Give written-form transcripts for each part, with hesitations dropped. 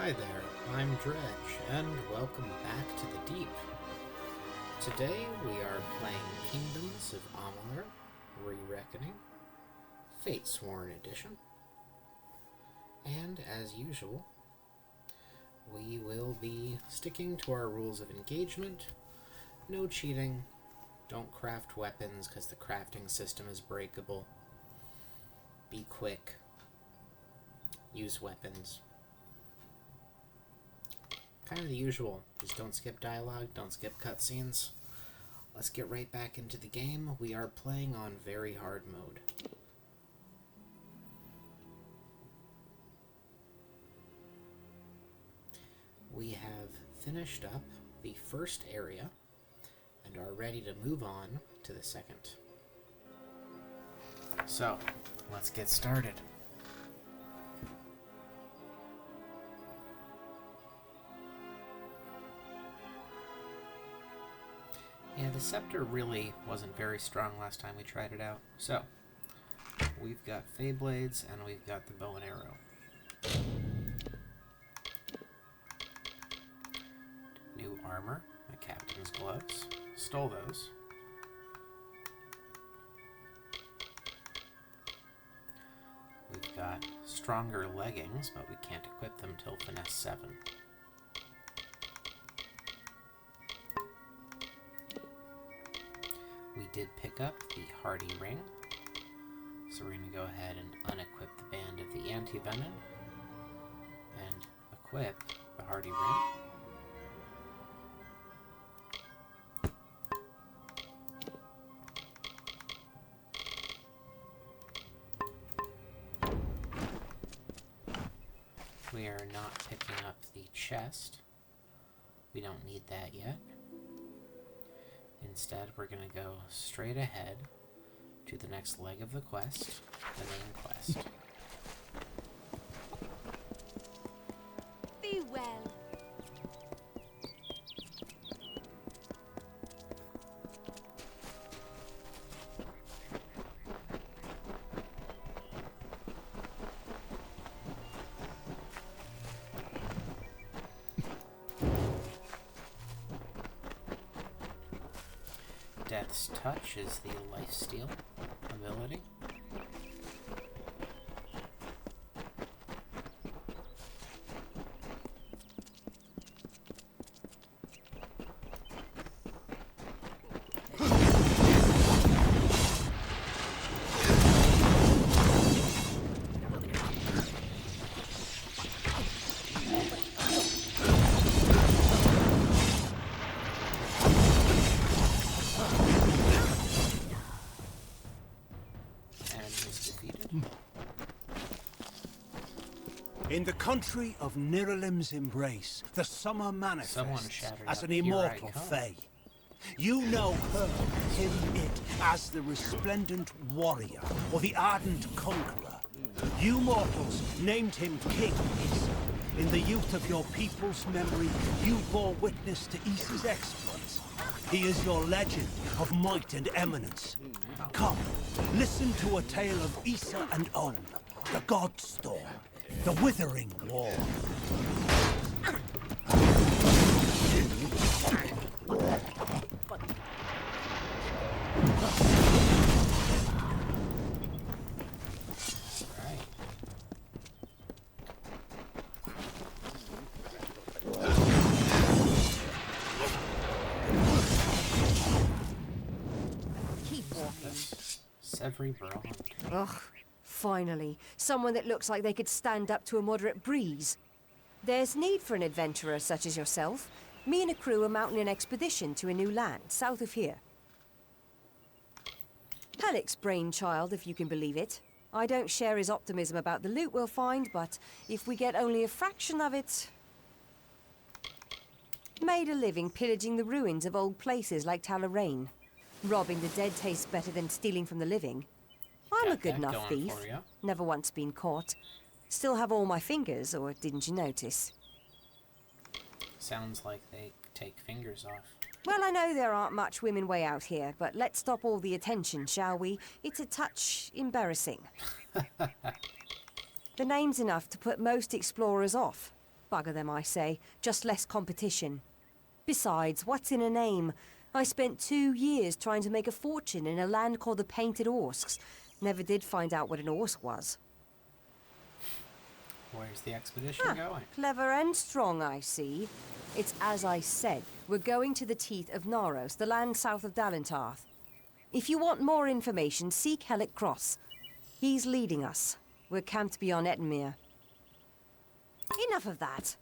Hi there, I'm Dredge, and welcome back to the Deep. Today we are playing Kingdoms of Amalur, Re-Reckoning, Fatesworn Edition. And as usual, we will be sticking to our rules of engagement. No cheating, don't craft weapons because the crafting system is breakable. Be quick, use weapons. Kind of the usual. Just don't skip dialogue, don't skip cutscenes. Let's get right back into the game. We are playing on very hard mode. We have finished up the first area and are ready to move on to the second. So, let's get started. Yeah, the scepter really wasn't very strong last time we tried it out. So, we've got Fey Blades and we've got the bow and arrow. New armor, a captain's gloves. Stole those. We've got stronger leggings, but we can't equip them till Finesse 7. We did pick up the Hardy Ring, so we're going to go ahead and unequip the Band of the Anti-Venom and equip the Hardy Ring. We are not picking up the chest. We don't need that yet. Instead, we're going to go straight ahead to the next leg of the quest, the main quest. Be well. Death's Touch is the lifesteal ability. In the country of Niralim's embrace, the summer manifests as an immortal fae. You know her, him, it, as the resplendent warrior, or the ardent conqueror. You mortals named him King Issa. In the youth of your people's memory, you bore witness to Issa's exploits. He is your legend of might and eminence. Come, listen to a tale of Issa and On, the God Storm. The Withering War. Keep walking. Sagrell. Ugh, finally. Someone that looks like they could stand up to a moderate breeze. There's need for an adventurer such as yourself. Me and a crew are mounting an expedition to a new land, south of here. Halleck's brainchild, if you can believe it. I don't share his optimism about the loot we'll find, but if we get only a fraction of it... Made a living pillaging the ruins of old places like Talarain. Robbing the dead tastes better than stealing from the living. I'm a good enough thief. Never once been caught. Still have all my fingers, or didn't you notice? Sounds like they take fingers off. Well, I know there aren't much women way out here, but let's stop all the attention, shall we? It's a touch embarrassing. The name's enough to put most explorers off. Bugger them, I say. Just less competition. Besides, what's in a name? I spent 2 years trying to make a fortune in a land called the Painted Orsks. Never did find out what an Orsk was. Where's the expedition going? Clever and strong, I see. It's as I said. We're going to the teeth of Naros, the land south of Dalentarth. If you want more information, seek Hellick Cross. He's leading us. We're camped beyond Ettenmere. Enough of that.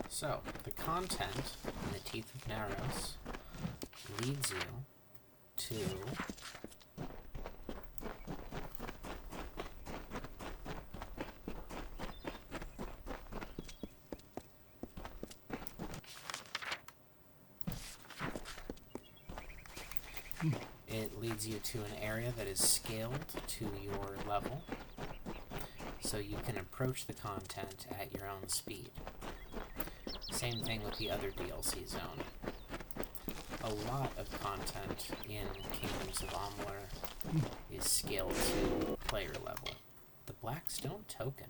So, the content in the Teeth of Naros leads you to it leads you to an area that is scaled to your level, so you can approach the content at your own speed. Same thing with the other DLC zone. A lot of content in Kingdoms of Amalur is scaled to player level. The Blackstone token.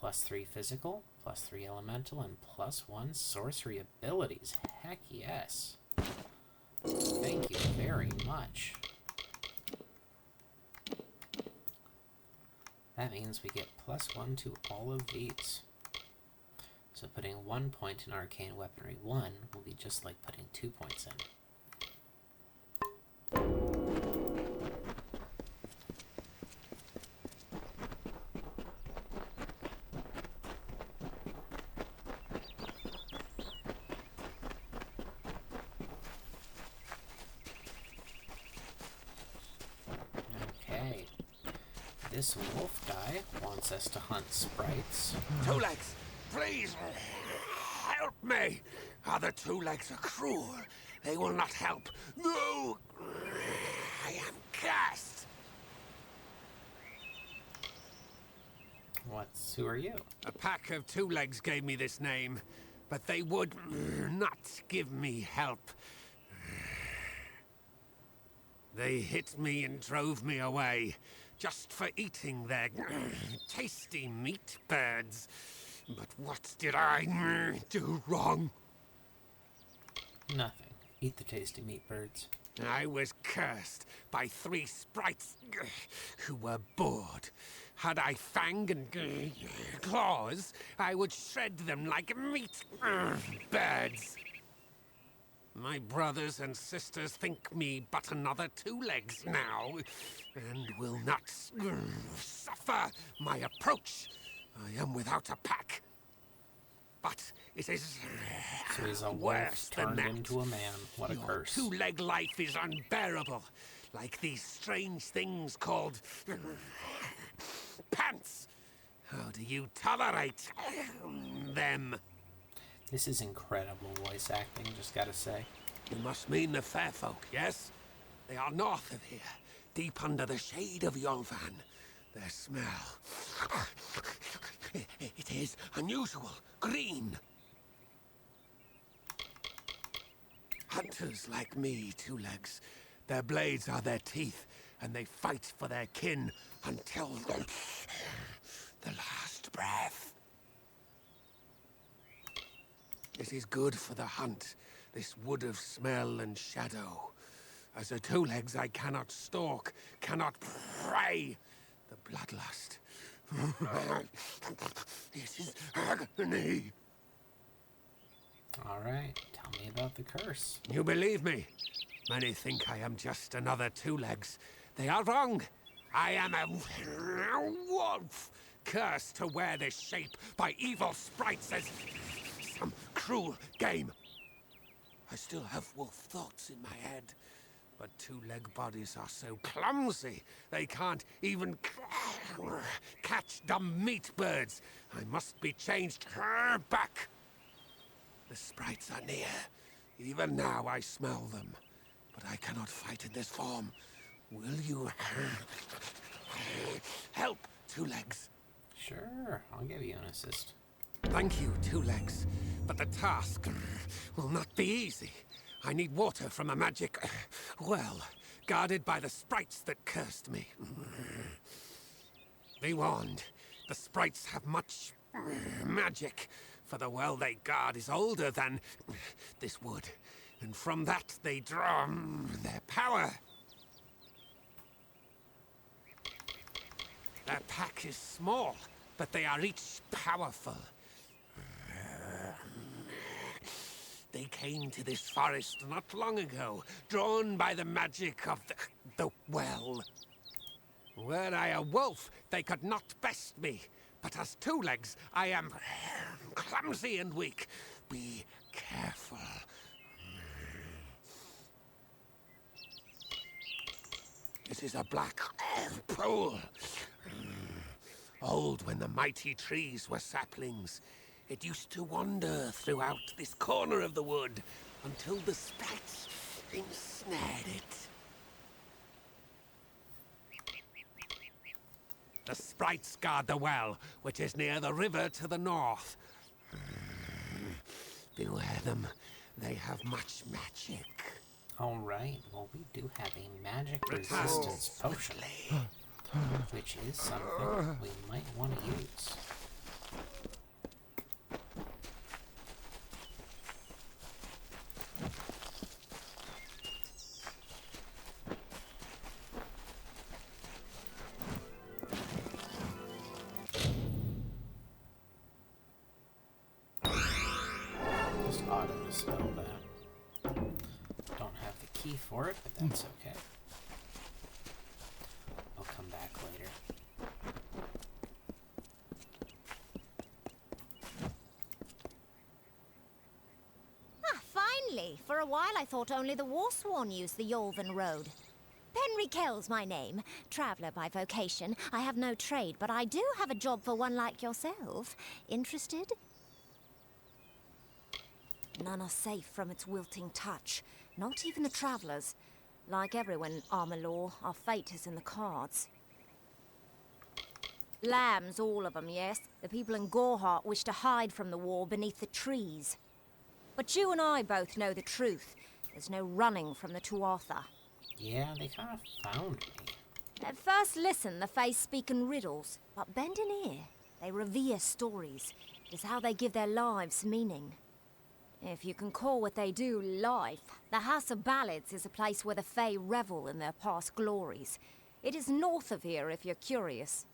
+3 physical, +3 elemental, and +1 sorcery abilities. Heck yes. Thank you very much. That means we get +1 to all of these. So putting 1 point in Arcane Weaponry 1 will be just like putting 2 points in. Okay. This wolf guy wants us to hunt sprites. Two legs! Please, help me! Other two legs are cruel. They will not help. No! I am cursed! Who are you? A pack of two legs gave me this name, but they would not give me help. They hit me and drove me away, just for eating their tasty meat birds. But what did I do wrong? Nothing. Eat the tasty meat birds. I was cursed by 3 sprites who were bored. Had I fang and claws, I would shred them like meat birds. My brothers and sisters think me but another two legs now, and will not suffer my approach. I am without a pack. But it is so he's a worse wolf turned than that. into a man. What a curse. Your two-leg life is unbearable. Like these strange things called pants. How do you tolerate them? This is incredible voice acting, just gotta say. You must mean the fair folk, yes? They are north of here, deep under the shade of Yolvan. Their smell... it is unusual, green. Hunters like me, two legs. Their blades are their teeth, and they fight for their kin until the last breath. It is good for the hunt, this wood of smell and shadow. As a two legs, I cannot stalk, cannot prey. The bloodlust. This is agony. All right, tell me about the curse. You believe me? Many think I am just another two legs. They are wrong. I am a wolf, cursed to wear this shape by evil sprites as some cruel game. I still have wolf thoughts in my head, but two-leg bodies are so clumsy, they can't even catch dumb meat birds. I must be changed back. The sprites are near. Even now I smell them, but I cannot fight in this form. Will you help, two legs? Sure, I'll give you an assist. Thank you, two legs, but the task will not be easy. I need water from a magic well, guarded by the sprites that cursed me. Be warned, the sprites have much magic, for the well they guard is older than this wood, and from that they draw their power. Their pack is small, but they are each powerful. They came to this forest not long ago, drawn by the magic of the well. Were I a wolf, they could not best me. But as two legs, I am clumsy and weak. Be careful. This is a black pool. Old when the mighty trees were saplings. It used to wander throughout this corner of the wood until the sprites ensnared it. The sprites guard the well, which is near the river to the north. Beware them. They have much magic. Alright, well we do have a magic resistance potion, which is something we might want to use. Just auto-dispel that. Don't have the key for it, but that's okay. I'll come back later. Ah, finally! For a while I thought only the Warsworn used the Yolven Road. Penry Kell's my name. Traveller by vocation. I have no trade, but I do have a job for one like yourself. Interested? None are safe from its wilting touch. Not even the travellers. Like everyone in Amalur, our fate is in the cards. Lambs, all of them, yes. The people in Gorhart wish to hide from the war beneath the trees. But you and I both know the truth. There's no running from the Tuatha. Yeah, they kind of found me. At first listen, the Fae speak in riddles, but bend an ear. They revere stories. It is how they give their lives meaning. If you can call what they do life, the House of Ballads is a place where the Fae revel in their past glories. It is north of here if you're curious.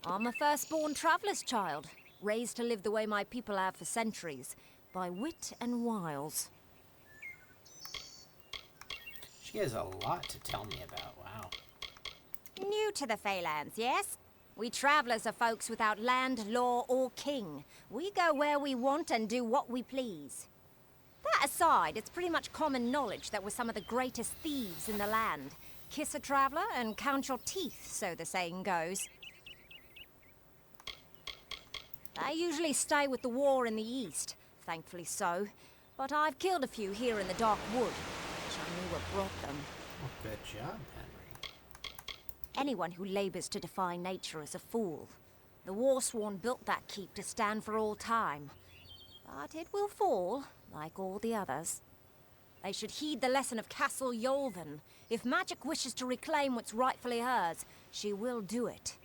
I'm a firstborn traveller's child, raised to live the way my people have for centuries, by wit and wiles. She has a lot to tell me about, wow. New to the Feylands, yes? We travellers are folks without land, law, or king. We go where we want and do what we please. That aside, it's pretty much common knowledge that we're some of the greatest thieves in the land. Kiss a traveller and count your teeth, so the saying goes. They usually stay with the war in the east, thankfully so. But I've killed a few here in the Dark Wood, which I knew what brought them. Well, good job, Henry. Anyone who labours to defy nature is a fool. The Warsworn built that keep to stand for all time. But it will fall, like all the others. They should heed the lesson of Castle Yolven. If magic wishes to reclaim what's rightfully hers, she will do it.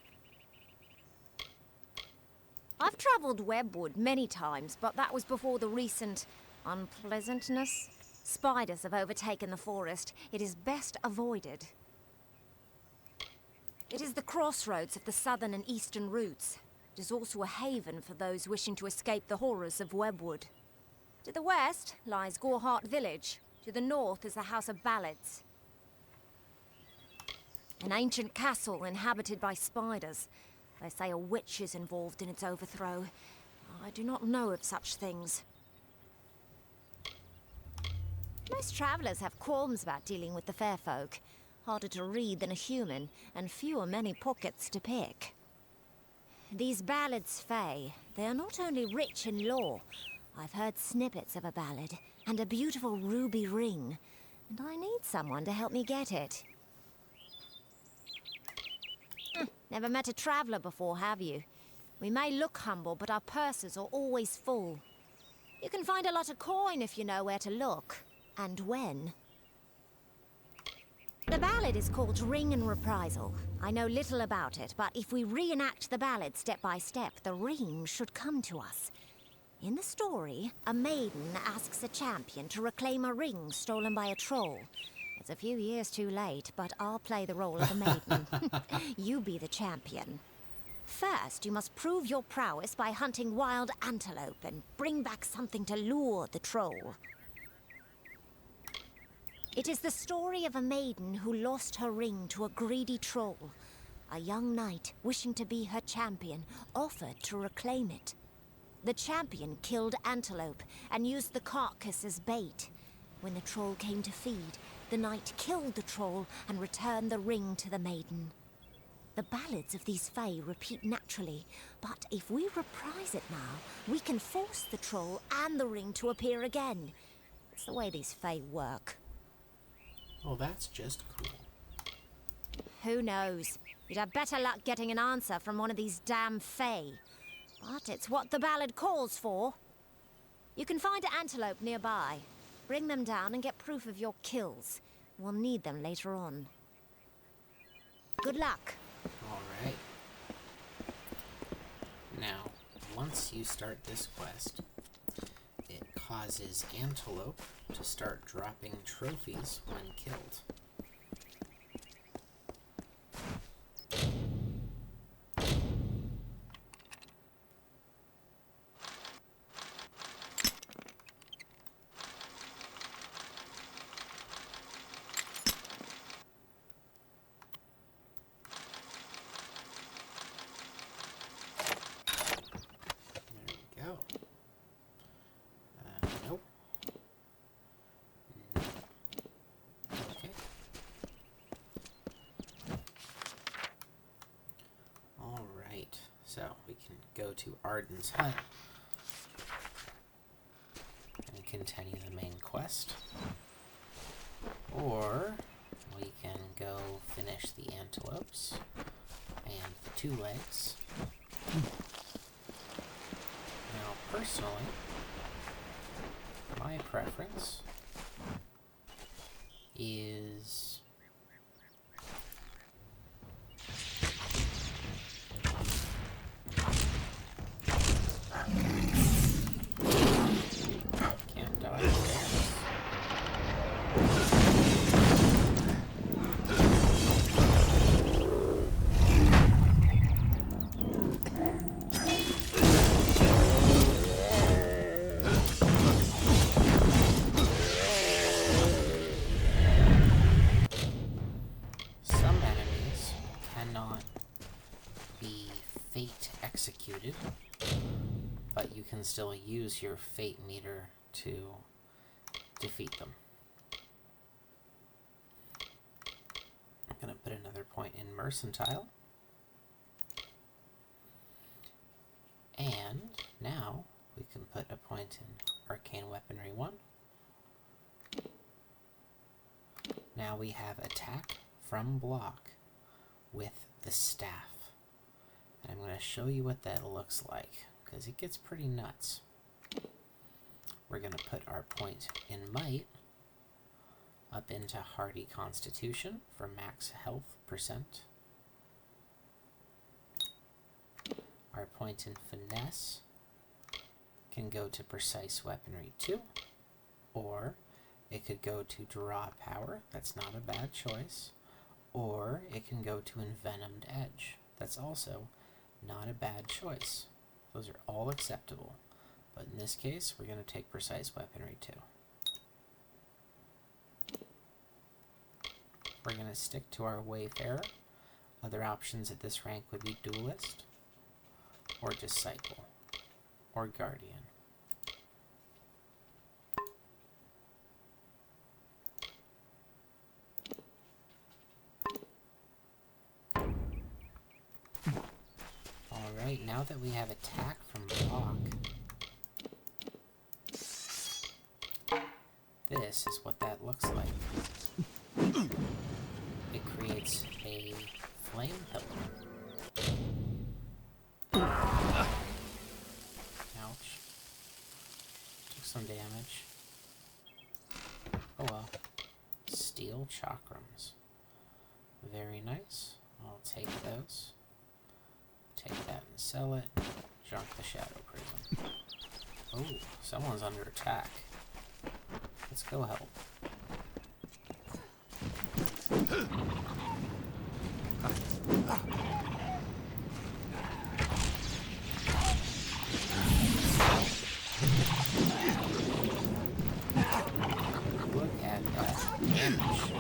I've travelled Webwood many times, but that was before the recent unpleasantness. Spiders have overtaken the forest. It is best avoided. It is the crossroads of the southern and eastern routes. It is also a haven for those wishing to escape the horrors of Webwood. To the west lies Gorhart village. To the north is the House of Ballads. An ancient castle inhabited by spiders. They say a witch is involved in its overthrow. I do not know of such things. Most travellers have qualms about dealing with the fair folk. Harder to read than a human, and many pockets to pick. These ballads, Fae, they are not only rich in lore. I've heard snippets of a ballad, and a beautiful ruby ring, and I need someone to help me get it. Never met a traveller before, have you? We may look humble, but our purses are always full. You can find a lot of coin if you know where to look, and when. The ballad is called Ring and Reprisal. I know little about it, but if we reenact the ballad step by step, the ring should come to us. In the story, a maiden asks a champion to reclaim a ring stolen by a troll. It's a few years too late, but I'll play the role of the maiden. You be the champion. First, you must prove your prowess by hunting wild antelope and bring back something to lure the troll. It is the story of a maiden who lost her ring to a greedy troll. A young knight, wishing to be her champion, offered to reclaim it. The champion killed antelope and used the carcass as bait. When the troll came to feed, the knight killed the troll and returned the ring to the maiden. The ballads of these fae repeat naturally, but if we reprise it now, we can force the troll and the ring to appear again. It's the way these fae work. Oh, that's just cool. Who knows? You'd have better luck getting an answer from one of these damn fae. But it's what the ballad calls for. You can find an antelope nearby. Bring them down and get proof of your kills. We'll need them later on. Good luck. All right. Now, once you start this quest, it causes antelope to start dropping trophies when killed. So we can go to Arden's hut and continue the main quest, or we can go finish the antelopes and the 2 legs. Now, personally, my preference is executed, but you can still use your fate meter to defeat them. I'm going to put another point in Mercantile. And now we can put a point in Arcane Weaponry 1. Now we have attack from block with the staff. And I'm going to show you what that looks like, because it gets pretty nuts. We're going to put our point in Might up into Hardy Constitution for max health %. Our point in Finesse can go to Precise Weaponry 2, or it could go to Draw Power, that's not a bad choice, or it can go to Envenomed Edge, that's also not a bad choice. Those are all acceptable, but in this case, we're going to take Precise Weaponry 2. We're going to stick to our Wayfarer. Other options at this rank would be Duelist, or Disciple, or Guardian. Alright, now that we have attack from block, this is what that looks like. It creates a flame pillar. Ouch. Took some damage. Oh well. Steel chakrams. Very nice. I'll take those. Take that and sell it. Junk the Shadow Prism. Oh, someone's under attack. Let's go help. Look at that damage.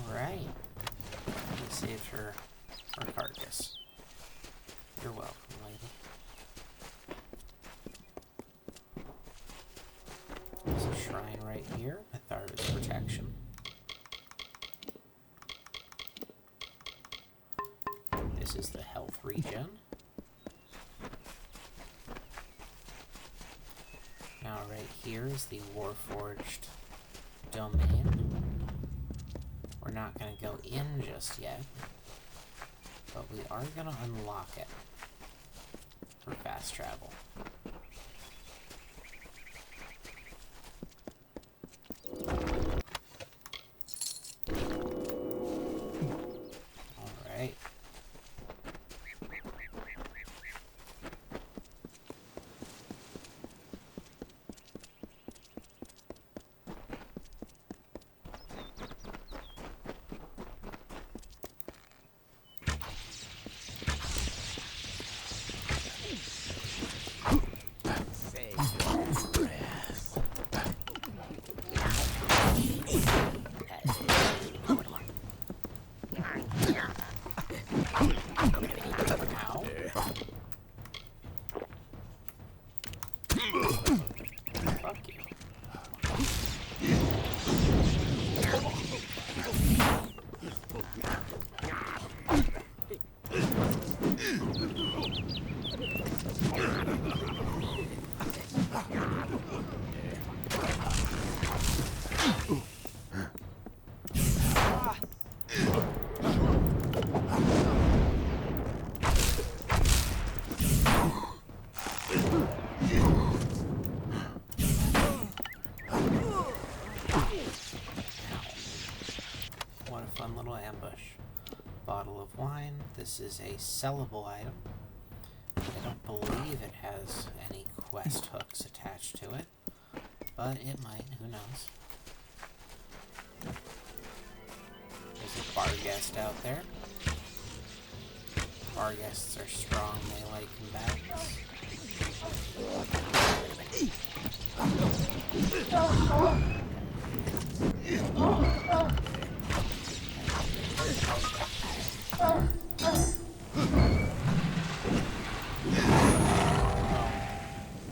Alright. You saved her carcass. You're welcome, lady. There's a shrine right here. Thar's protection. This is the health regen. Now right here is the Warforged domain. We're not going to go in just yet, but we are going to unlock it for fast travel. Alright. This is a sellable item. I don't believe it has any quest hooks attached to it, but it might, who knows. There's a bar guest out there. Bar guests are strong melee combatants.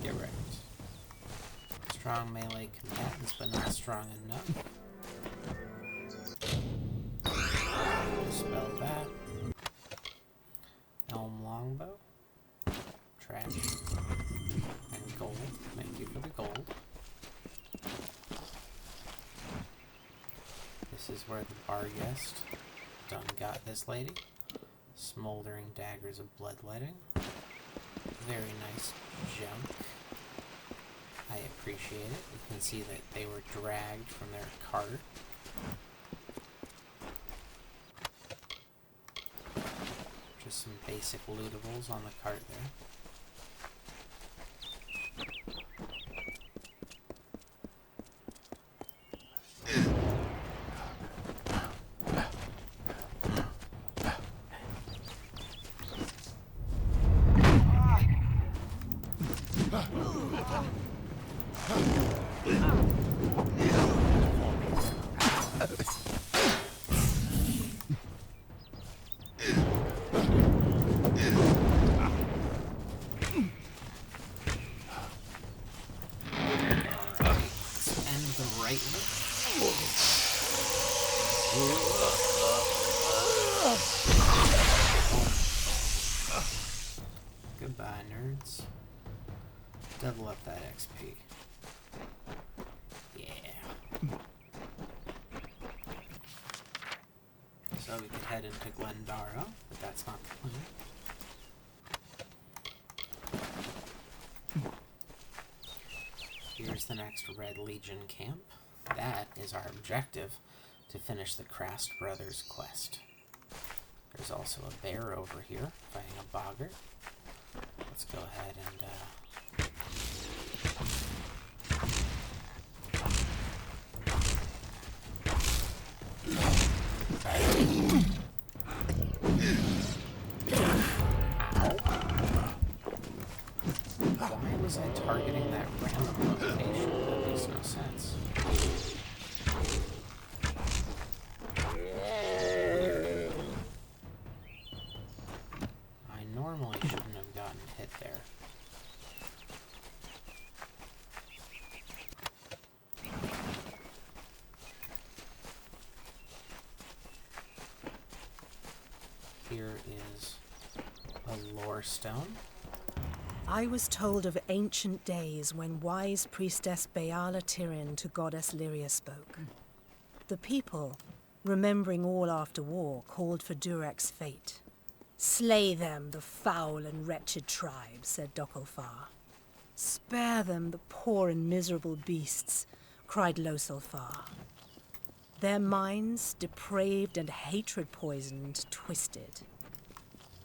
Get wrecked. Strong melee combatants, but not strong enough. Dispel that. Elm longbow. Trash. And gold. Thank you for the gold. This is where the bar guest done got this lady. Smoldering daggers of bloodletting. Very nice junk. I appreciate it. You can see that they were dragged from their cart. Just some basic lootables on the cart there. Goodbye, nerds. Double up that XP. Yeah. So we could head into Glendara, but that's not the plan. Here's the next Red Legion camp. That is our objective, to finish the Krast Brothers quest. There's also a bear over here, fighting a boggart. Let's go ahead and, Why was I targeting that random location? That makes no sense. I normally shouldn't have gotten hit there. Here is a lore stone. I was told of ancient days when wise priestess Beala Tirin to goddess Lyria spoke. The people, remembering all after war, called for Durek's fate. Slay them, the foul and wretched tribe, said Dokalfar. Spare them, the poor and miserable beasts, cried Losalfar. Their minds, depraved and hatred-poisoned, twisted.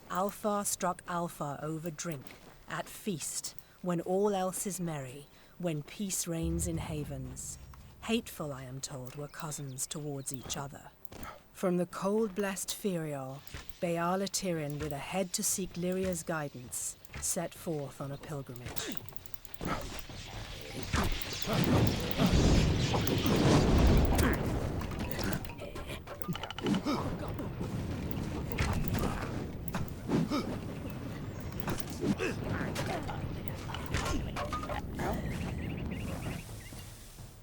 Alfar struck Alfar over drink, at feast, when all else is merry, when peace reigns in havens. Hateful, I am told, were cousins towards each other. From the cold-blessed Ferial, Beala Tirin, with a head to seek Lyria's guidance, set forth on a pilgrimage.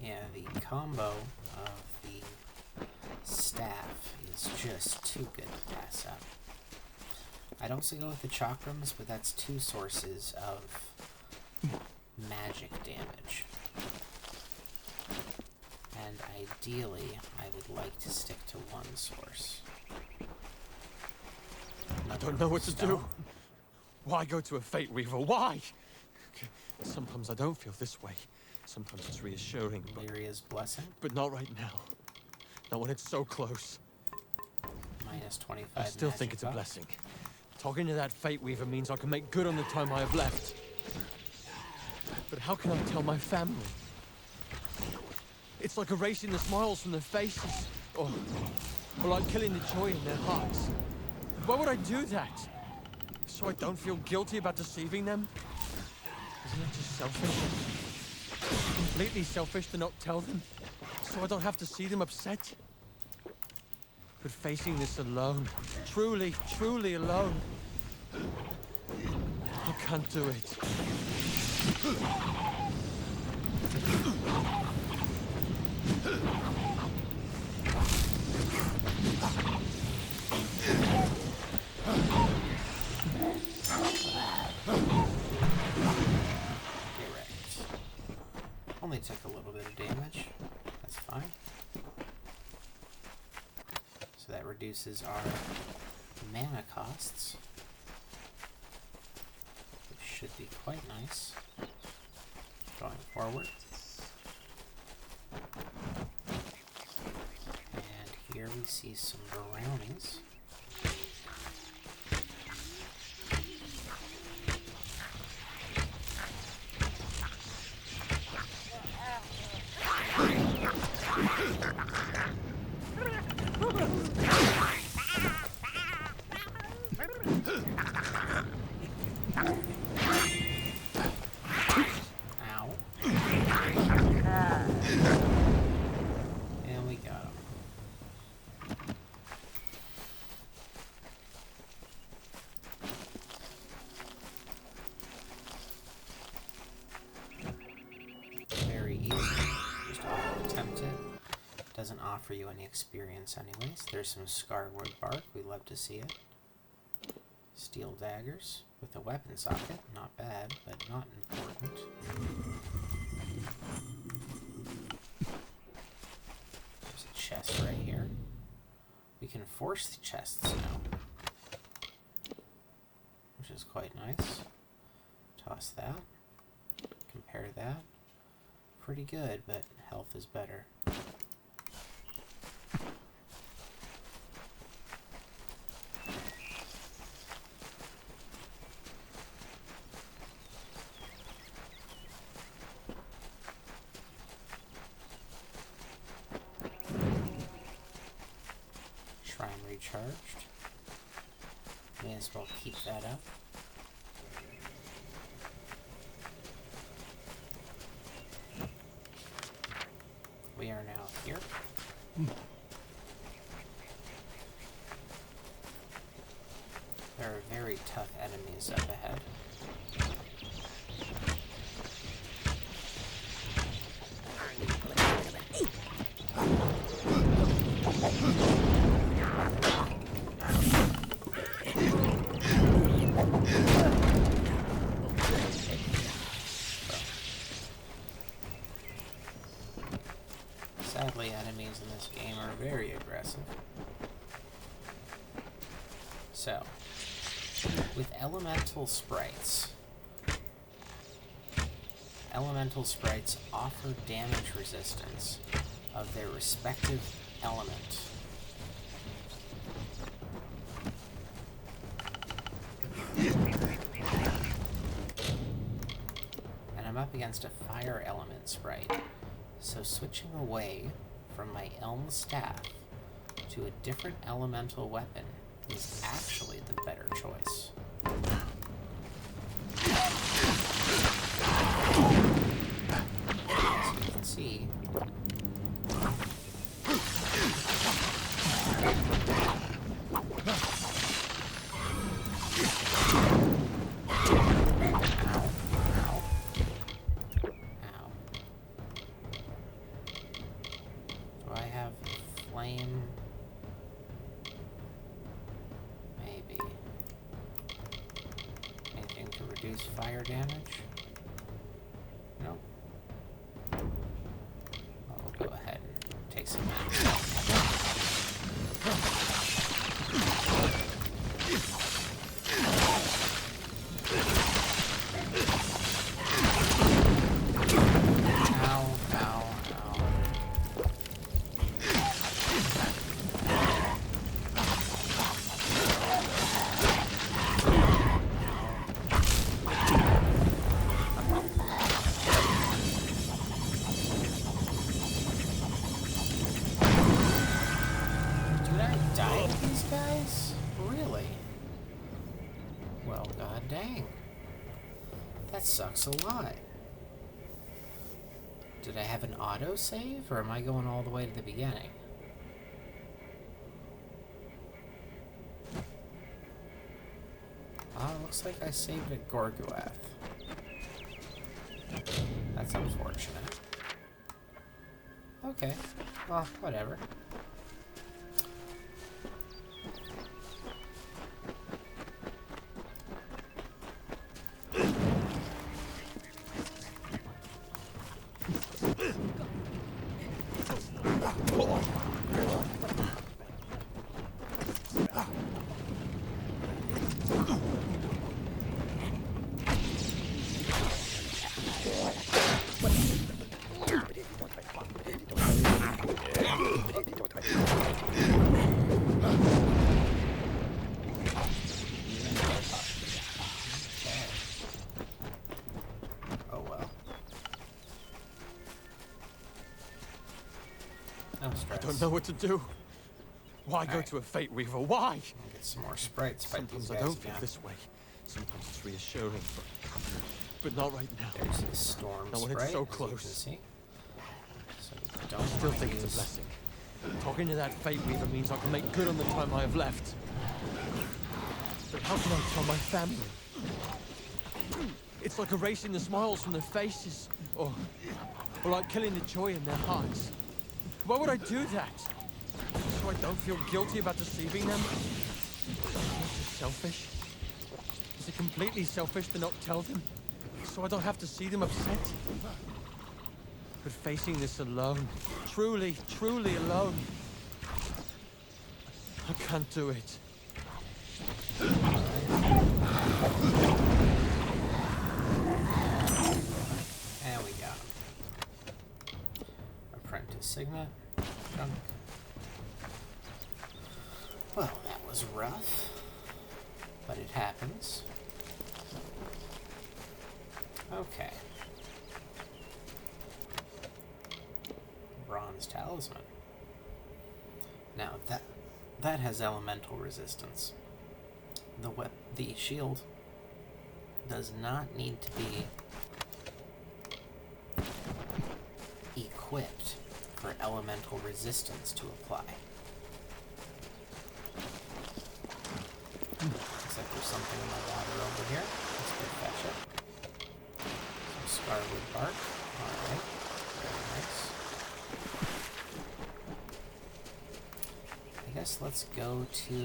Yeah, the combo of the staff is just too good to pass up. I'd also go with the chakrams, but that's 2 sources of magic damage. And ideally, I would like to stick to 1 source. I don't know what to do. Why go to a Fate Weaver? Why? Sometimes I don't feel this way. Sometimes it's reassuring. Lyria's blessing? But not right now. Not when it's so close. Minus 25. I still think it's a blessing. Talking to that Fate Weaver means I can make good on the time I have left. But how can I tell my family? It's like erasing the smiles from their faces. Or like killing the joy in their hearts. Why would I do that? So I don't feel guilty about deceiving them? Isn't it just selfish? Completely selfish to not tell them, so I don't have to see them upset? But facing this alone, truly, truly alone, I can't do it. Only took a little bit of damage. That's fine. So that reduces our mana costs, which should be quite nice going forward. And here we see some brownies. And we got him. Very easy. Just attempt it. Doesn't offer you any experience anyways. There's some scarwood bark. We love to see it. Steel daggers with a weapon socket. Not bad, but not important. There's a chest right here. We can reinforced chests now, which is quite nice. Toss that. Compare that. Pretty good, but health is better. Shrine recharged. May as well keep that up. We are now here. There are very tough enemies up ahead. Sadly, enemies in this game are very aggressive. So, with elemental sprites offer damage resistance of their respective element. And I'm up against a fire element sprite. So switching away from my elm staff to a different elemental weapon is actually the better choice. As you can see, fire damage? No. Well, we'll go ahead and take some damage. That sucks a lot. Did I have an autosave, or am I going all the way to the beginning? Looks like I saved at Gorhart. That's unfortunate. Okay, well, whatever. I don't know what to do. Why go to a Fate Weaver? Why? I'll get some more sprites. Sometimes I don't feel this way. Sometimes it's reassuring, but not right now. There's a storm now when sprite, it's so close. So you I still think it's a blessing. Talking to that Fate Weaver means I can make good on the time I have left. But how can I tell my family? It's like erasing the smiles from their faces, or like killing the joy in their hearts. Why would I do that? So I don't feel guilty about deceiving them? Is it selfish? Is it completely selfish to not tell them? So I don't have to see them upset? But facing this alone, truly, truly alone, I can't do it. And we got Apprentice Signet. Junk. Well, that was rough, but it happens. Okay. Bronze Talisman. Now that has elemental resistance. The shield does not need to be equipped for elemental resistance to apply. Looks like there's something in the water over here. Let's go fetch it. Some scarlet bark. Alright. Very nice. I guess let's go to...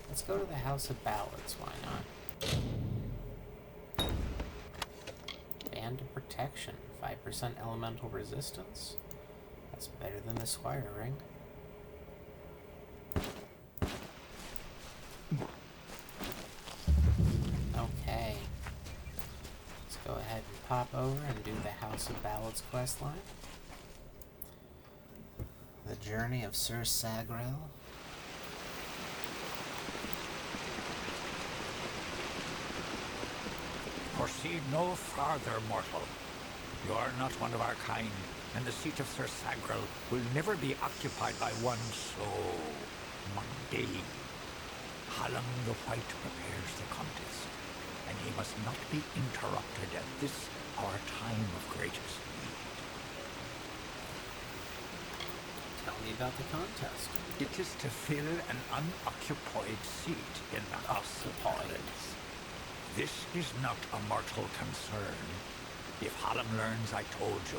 Let's go to the House of Ballads, why not? Band of Protection, 5% elemental resistance. That's better than the Squire Ring. Okay. Let's go ahead and pop over and do the House of Ballads questline. The Journey of Sir Sagrell. Proceed no farther, mortal. You are not one of our kind, and the seat of Sir Sagrell will never be occupied by one so mundane. Hallam the White prepares the contest, and he must not be interrupted at this our time of greatest need. Tell me about the contest. It is to fill an unoccupied seat in the House of Ballads. This is not a mortal concern. If Hallam learns I told you,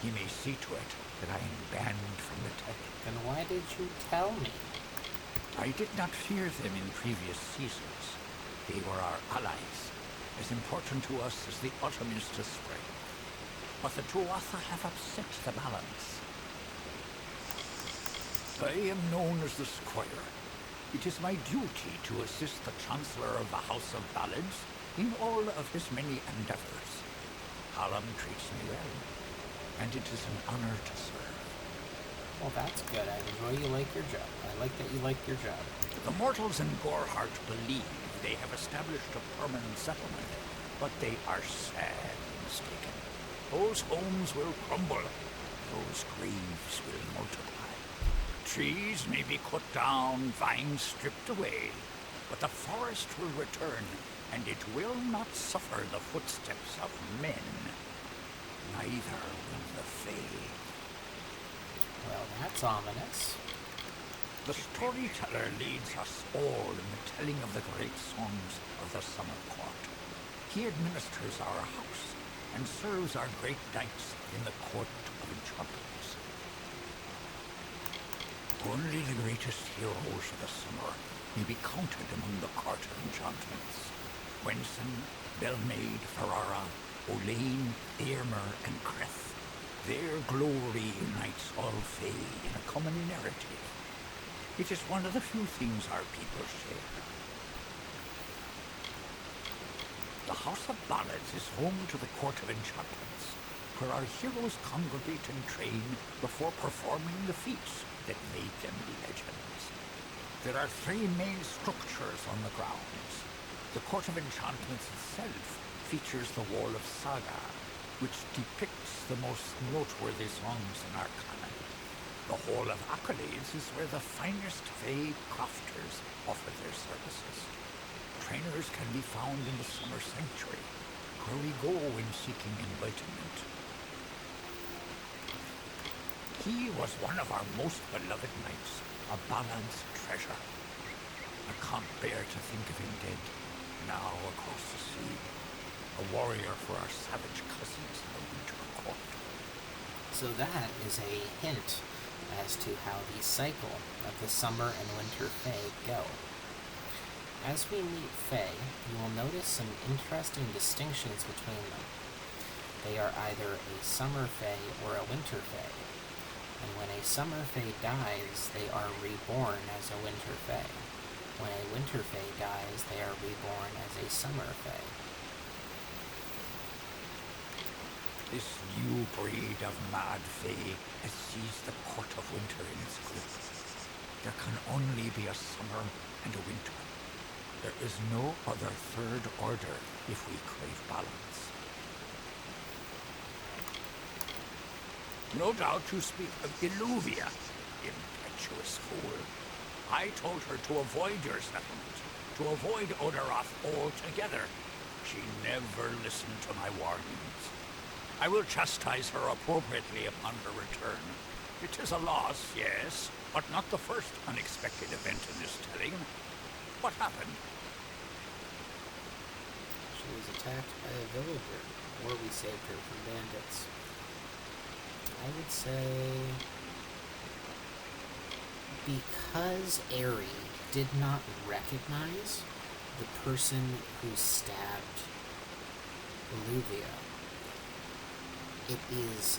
he may see to it that I am banned from the tech. Then why did you tell me? I did not fear them in previous seasons. They were our allies, as important to us as the autumn is to spring. But the Tuatha have upset the balance. I am known as the Squire. It is my duty to assist the Chancellor of the House of Ballads in all of his many endeavors. Hallam treats me well, and it is an honor to serve. Well, that's good. I enjoy you like your job. I like that you like your job. The mortals in Gorhart believe they have established a permanent settlement, but they are sadly mistaken. Those homes will crumble. Those graves will multiply. Trees may be cut down, vines stripped away, but the forest will return, and it will not suffer the footsteps of men. Neither will the Fae. Well, that's ominous. The storyteller leads us all in the telling of the great songs of the Summer Court. He administers our house and serves our great knights in the Court of Enchantments. Only the greatest heroes of the summer may be counted among the Court of Enchantments. Wenson, Belmaid, Ferrara, Olaine, Airmer, and Creth. Their glory unites all Fae in a common narrative. It is one of the few things our people share. The House of Ballads is home to the Court of Enchantments, where our heroes congregate and train before performing the feats that made them legends. There are three main structures on the grounds. The Court of Enchantments itself features the Wall of Saga, which depicts the most noteworthy songs in our canon. The Hall of Accolades is where the finest Fae crafters offer their services. Trainers can be found in the Summer Sanctuary, where we go when seeking enlightenment. He was one of our most beloved knights, a Ballad's treasure. I can't bear to think of him dead, now across the sea, a warrior for our savage cousins in the Winter Court. So that is a hint as to how the cycle of the Summer and Winter Fae go. As we meet Fae, you will notice some interesting distinctions between them. They are either a summer fae or a winter fae. And when a summer fae dies, they are reborn as a winter fae. When a winter fae dies, they are reborn as a summer fae. This new breed of mad fae has seized the court of winter in its grip. There can only be a summer and a winter. There is no other third order if we crave balance. No doubt you speak of Illuvia, impetuous fool. I told her to avoid your settlement, to avoid Odorath altogether. She never listened to my warnings. I will chastise her appropriately upon her return. It is a loss, yes, but not the first unexpected event in this telling. What happened? She was attacked by a villager, or we saved her from bandits. I would say because Aerie did not recognize the person who stabbed Illuvia, it is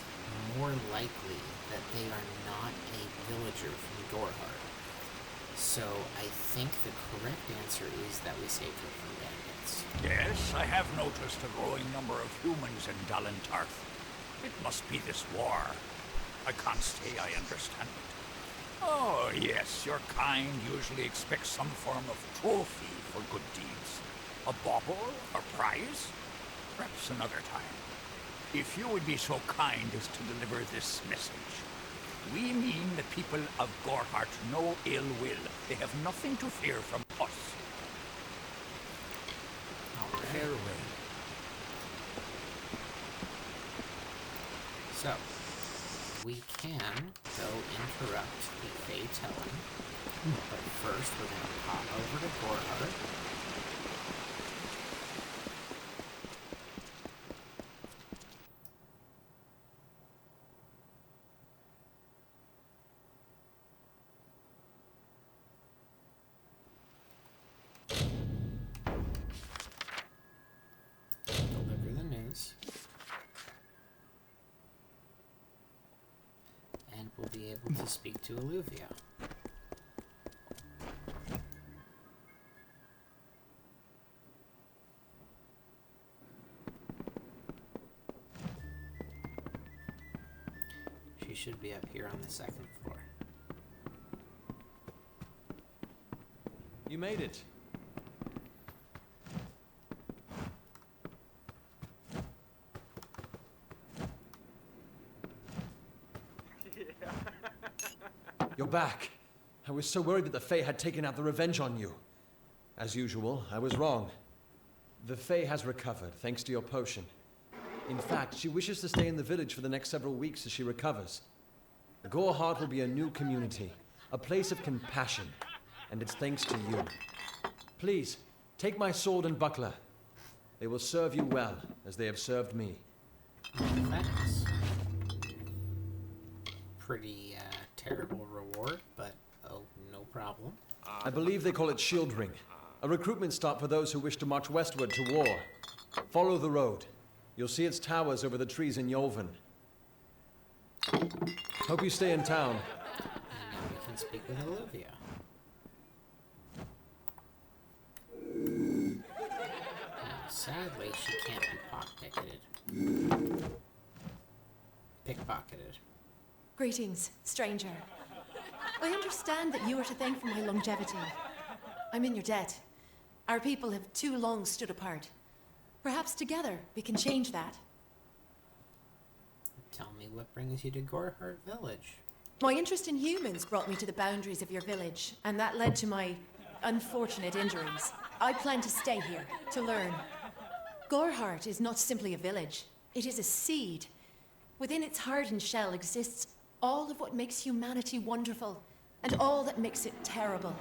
more likely that they are not a villager from Gorhart. So I think the correct answer is that we saved her from bandits. Yes, I have noticed a growing number of humans in Dalentarth. It must be this war. I can't say I understand it. Oh, yes, your kind usually expects some form of trophy for good deeds. A bauble or prize? Perhaps another time. If you would be so kind as to deliver this message. We mean the people of Gorhart no ill will. They have nothing to fear from us. Farewell. So, we can go interrupt the Fae telling, but first we're going to pop over to Gorhart. Deliver the news. And we'll be able to speak to Illuvia. She should be up here on the second floor. You made it. You're back. I was so worried that the Fae had taken out the revenge on you. As usual, I was wrong. The Fae has recovered, thanks to your potion. In fact, she wishes to stay in the village for the next several weeks as she recovers. Gorhart will be a new community, a place of compassion, and it's thanks to you. Please, take my sword and buckler. They will serve you well, as they have served me. Thanks. Pretty terrible reward, but oh, no problem. I believe they call it Shieldring, a recruitment stop for those who wish to march westward to war. Follow the road. You'll see its towers over the trees in Yolven. Hope you stay in town. And now we can speak with Illuvia. Now, sadly, she can't be pickpocketed. Greetings, stranger. I understand that you are to thank for my longevity. I'm in your debt. Our people have too long stood apart. Perhaps together we can change that. Tell me what brings you to Gorhart Village. My interest in humans brought me to the boundaries of your village, and that led to my unfortunate injuries. I plan to stay here, to learn. Gorhart is not simply a village. It is a seed. Within its hardened shell exists all of what makes humanity wonderful, and all that makes it terrible.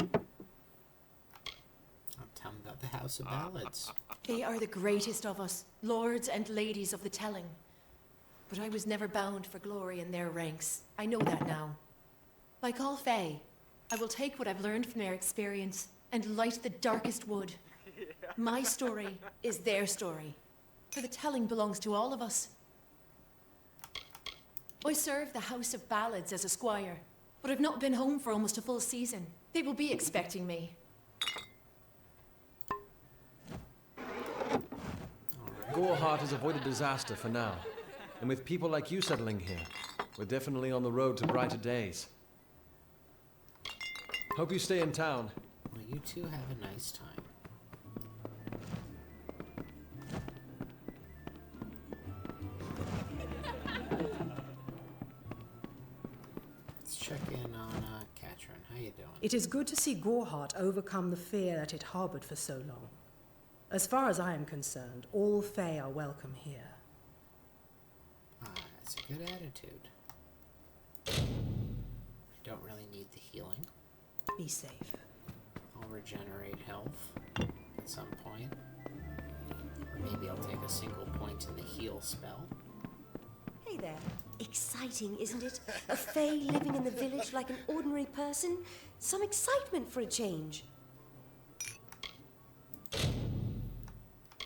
Tell me about the House of Ballads. They are the greatest of us, lords and ladies of the telling. But I was never bound for glory in their ranks. I know that now. Like all Fae, I will take what I've learned from their experience and light the darkest wood. My story is their story. For the telling belongs to all of us. I serve the House of Ballads as a squire, but I've not been home for almost a full season. They will be expecting me. Gorhart has avoided disaster for now. And with people like you settling here, we're definitely on the road to brighter days. Hope you stay in town. Well, you two have a nice time. Let's check in on Katrin. How you doing? It is good to see Gorhart overcome the fear that it harbored for so long. As far as I am concerned, all Fae are welcome here. That's a good attitude. I don't really need the healing. Be safe. I'll regenerate health at some point. Or maybe I'll take a single point in the heal spell. Hey there. Exciting, isn't it? A Fae living in the village like an ordinary person. Some excitement for a change.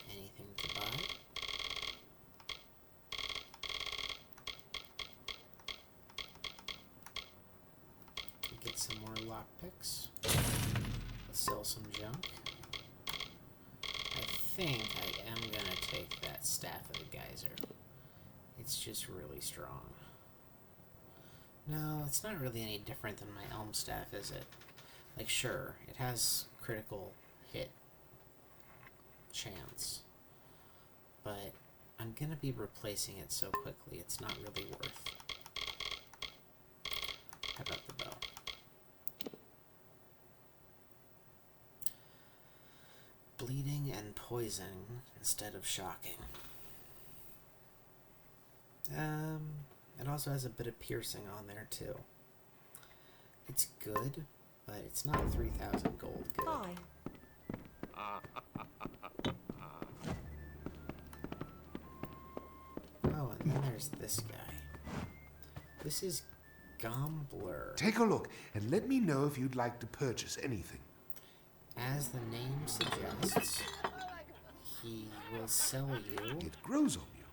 Anything to buy? Get some more lockpicks. Let's sell some junk. I think I am gonna take that Staff of the Geyser. It's just really strong. No, it's not really any different than my Elm Staff, is it? Like, sure, it has critical hit chance, but I'm gonna be replacing it so quickly, it's not really worth. How about the bow? Bleeding and poison instead of shocking. It also has a bit of piercing on there too. It's good, but it's not 3,000 gold good. Hi. Oh, and then there's this guy. This is Gombler. Take a look and let me know if you'd like to purchase anything. As the name suggests, he will sell you. It grows on you.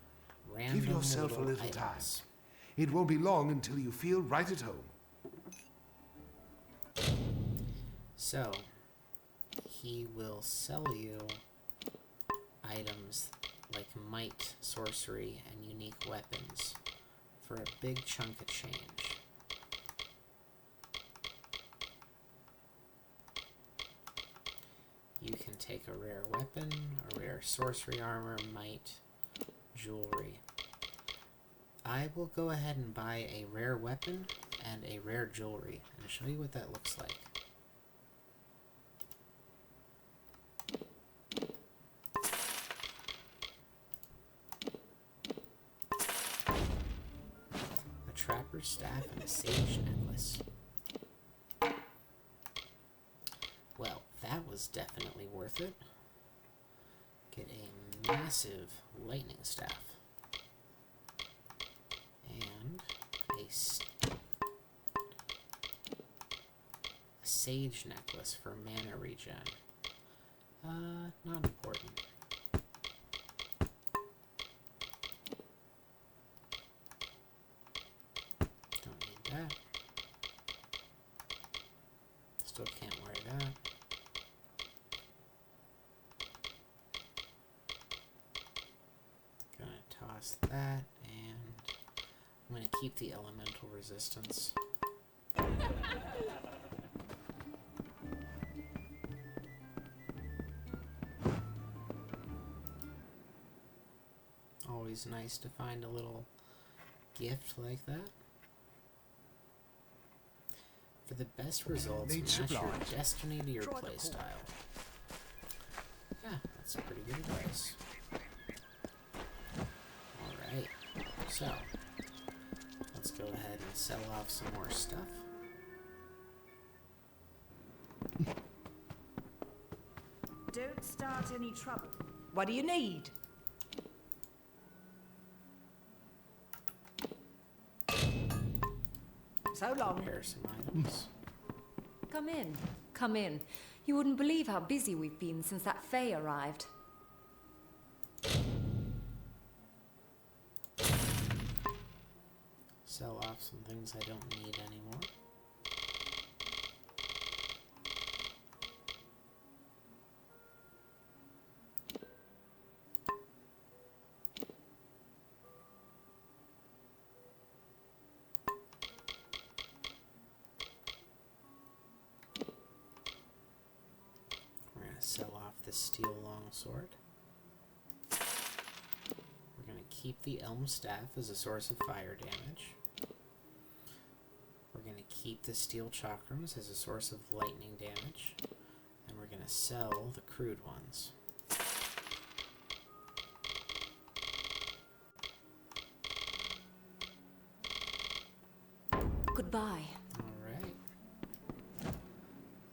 Random Give yourself a little items. time. It won't be long until you feel right at home. So, he will sell you items like might, sorcery, and unique weapons for a big chunk of change. You can take a rare weapon, a rare sorcery armor, might, jewelry. I will go ahead and buy a rare weapon and a rare jewelry and show you what that looks like. A trapper's staff and a sage necklace. Well, that was definitely worth it. Get a massive lightning staff. And a sage necklace for mana regen. Not important. Don't need that. Still can't wear that. Gonna toss that, and I'm gonna keep the elemental resistance. Always nice to find a little gift like that. For the best results, match your destiny to your playstyle. Yeah, that's a pretty good advice. Alright, so let's go ahead and sell off some more stuff. Don't start any trouble. What do you need? So long. Prepare some items. Come in. Come in. You wouldn't believe how busy we've been since that Fae arrived. So sell off some things I don't need anymore. We're going to sell off the steel longsword. We're going to keep the elm staff as a source of fire damage. We're going to keep the steel chakrams as a source of lightning damage. And we're going to sell the crude ones. Goodbye. Alright.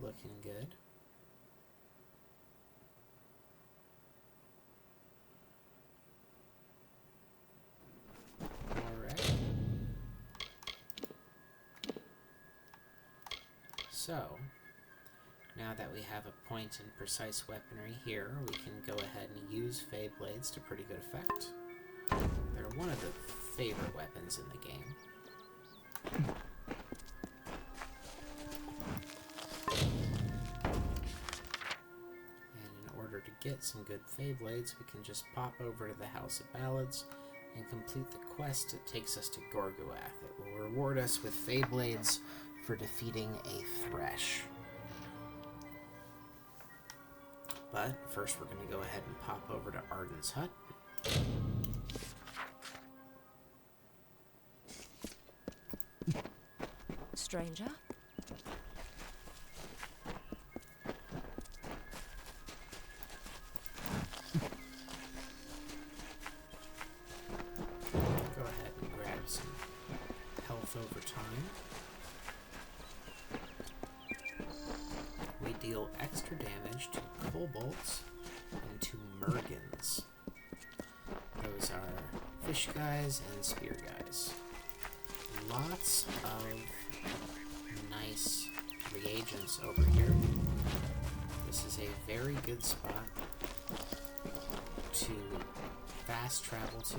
Looking good. Alright. So, now that we have a point and precise weaponry here, we can go ahead and use Fey Blades to pretty good effect. They're one of the favorite weapons in the game. To get some good Fey Blades, we can just pop over to the House of Ballads and complete the quest that takes us to Gorguath. It will reward us with Fey Blades for defeating a Thresh. But first we're going to go ahead and pop over to Arden's hut. Stranger? Over time. We deal extra damage to kobolds and to mergans. Those are fish guys and spear guys. Lots of nice reagents over here. This is a very good spot to fast travel to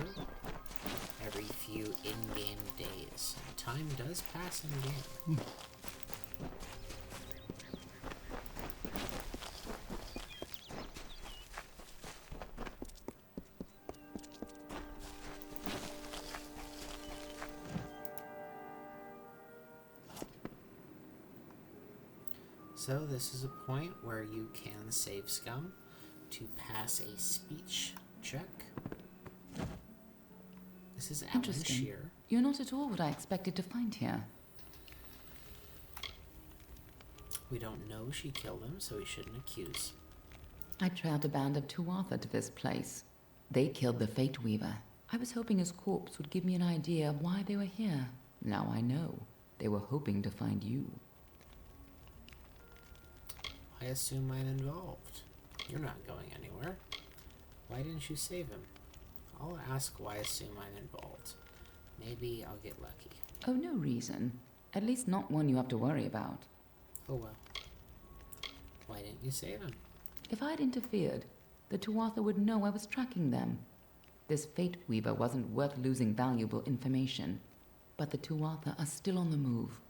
every few in-game days. And time does pass in-game. So this is a point where you can save scum to pass a speech check. This is interesting. You're not at all what I expected to find here. We don't know she killed him, so we shouldn't accuse. I trailed a band of Tuatha to this place. They killed the Fate Weaver. I was hoping his corpse would give me an idea of why they were here. Now I know. They were hoping to find you. I assume I'm involved. You're not going anywhere. Why didn't you save him? I'll ask why I assume I'm involved. Maybe I'll get lucky. Oh, no reason. At least not one you have to worry about. Oh well. Why didn't you save him? If I'd interfered, the Tuatha would know I was tracking them. This Fate Weaver wasn't worth losing valuable information. But the Tuatha are still on the move.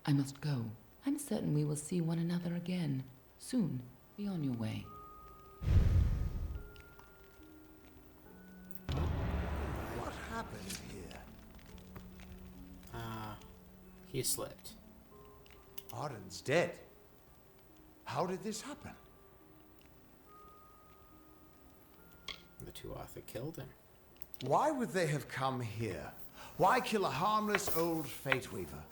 I must go. I'm certain we will see one another again. Soon. Be on your way. What happened here? He slipped. Arden's dead. How did this happen? The Tuatha killed him. Why would they have come here? Why kill a harmless old Fate Weaver?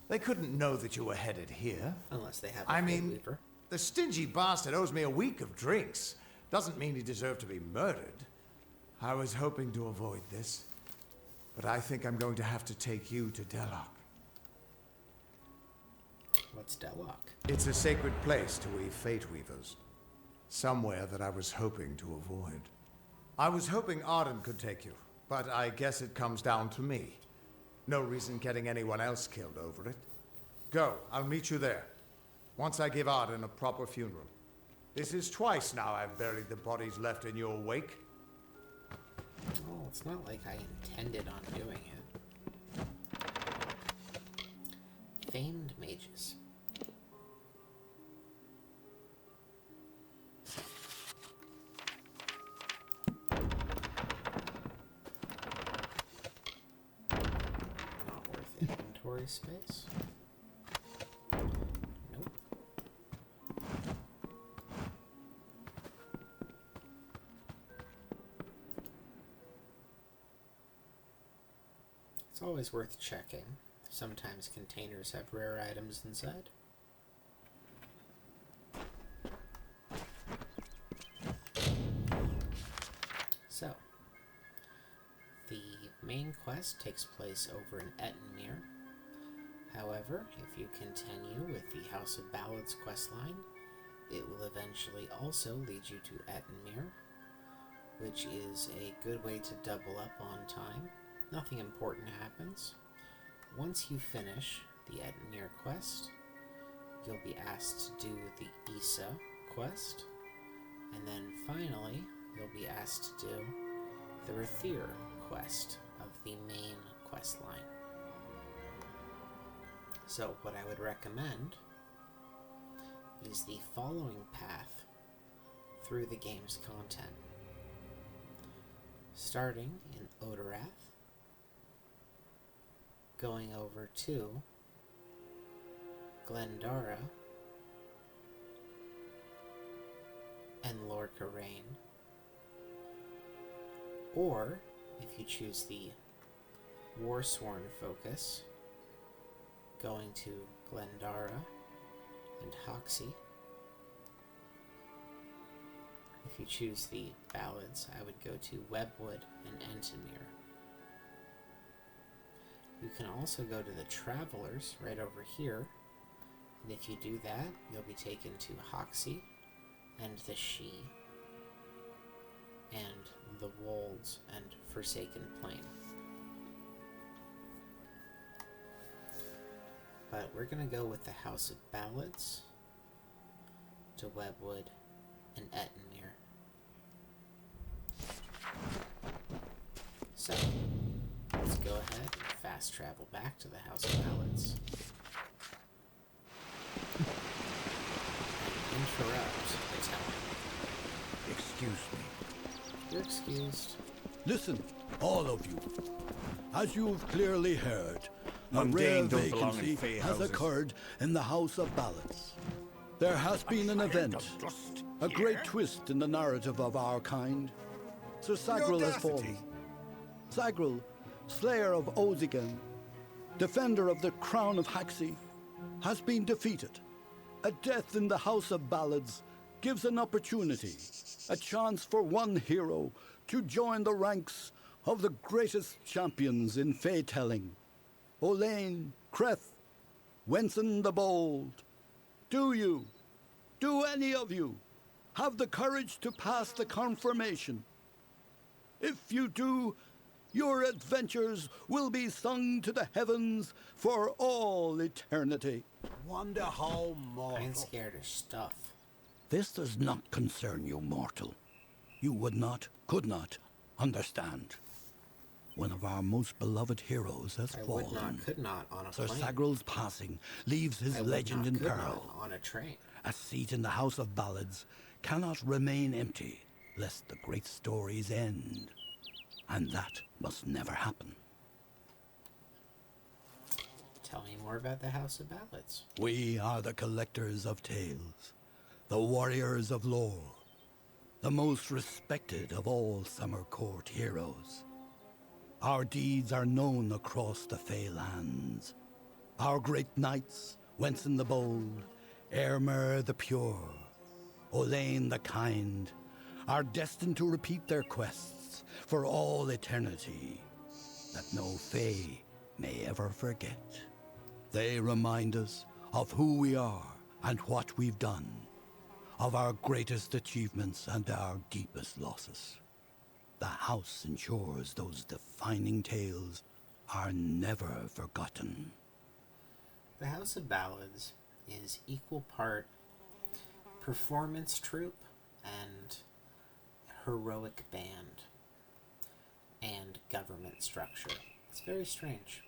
They couldn't know that you were headed here. Unless they have a Fate Weaver. The stingy bastard owes me a week of drinks. Doesn't mean he deserved to be murdered. I was hoping to avoid this. But I think I'm going to have to take you to Delok. What's Delok? It's a sacred place to we Fate Weavers. Somewhere that I was hoping to avoid. I was hoping Arden could take you, but I guess it comes down to me. No reason getting anyone else killed over it. Go, I'll meet you there. Once I give Arden a proper funeral. This is twice now I've buried the bodies left in your wake. Oh, it's not like I intended on doing it. famed mages. Not worth inventory space. Nope. It's always worth checking. Sometimes containers have rare items inside. So, the main quest takes place over in Ettenmere. However, if you continue with the House of Ballad's questline, it will eventually also lead you to Ettenmere, which is a good way to double up on time. Nothing important happens. Once you finish the Ettenmere quest, you'll be asked to do the Isa quest, and then finally, you'll be asked to do the Rathir quest of the main quest line. So what I would recommend is the following path through the game's content. Starting in Odorath, going over to Glendara and Lorcarein, or if you choose the Warsworn focus, going to Glendara and Hoxie. If you choose the Ballads, I would go to Webwood and Entenmere. You can also go to the Travelers right over here, and if you do that, you'll be taken to Hoxie and the She and the Wolds and Forsaken Plain. But we're going to go with the House of Ballads to Webwood and Ettenmere. So, let's go ahead and fast travel back to the House of Ballads. And interrupt the telling. Excuse me. You're excused. Listen, all of you. As you've clearly heard, a Mundane rare don't belong in vacancy fey has houses. occurred in the House of Ballads. There has been an event, a great twist in the narrative of our kind. Sir Sagrell has fallen. Sagrell, slayer of Ozigan, defender of the crown of Haxi, has been defeated. A death in the House of Ballads gives an opportunity, a chance for one hero to join the ranks of the greatest champions in fey-telling. Olain, Creth, Wenson the Bold. Do any of you, have the courage to pass the confirmation? If you do, your adventures will be sung to the heavens for all eternity. Wonder how mortal. I ain't scared of stuff. This does not concern you, mortal. You would not, could not, understand. One of our most beloved heroes has fallen. Would not, could not on a Sir plane. Sagrell's passing leaves his legend in could peril. not on a train. A seat in the House of Ballads cannot remain empty, lest the great stories end. And that must never happen. Tell me more about the House of Ballads. We are the collectors of tales, the warriors of lore, the most respected of all Summer Court heroes. Our deeds are known across the Fey lands. Our great knights, Wenson the Bold, Airmer the Pure, Olain the Kind, are destined to repeat their quests for all eternity, that no Fey may ever forget. They remind us of who we are and what we've done, of our greatest achievements and our deepest losses. The house ensures those defining tales are never forgotten. The House of Ballads is equal part performance troupe and heroic band and government structure. It's very strange.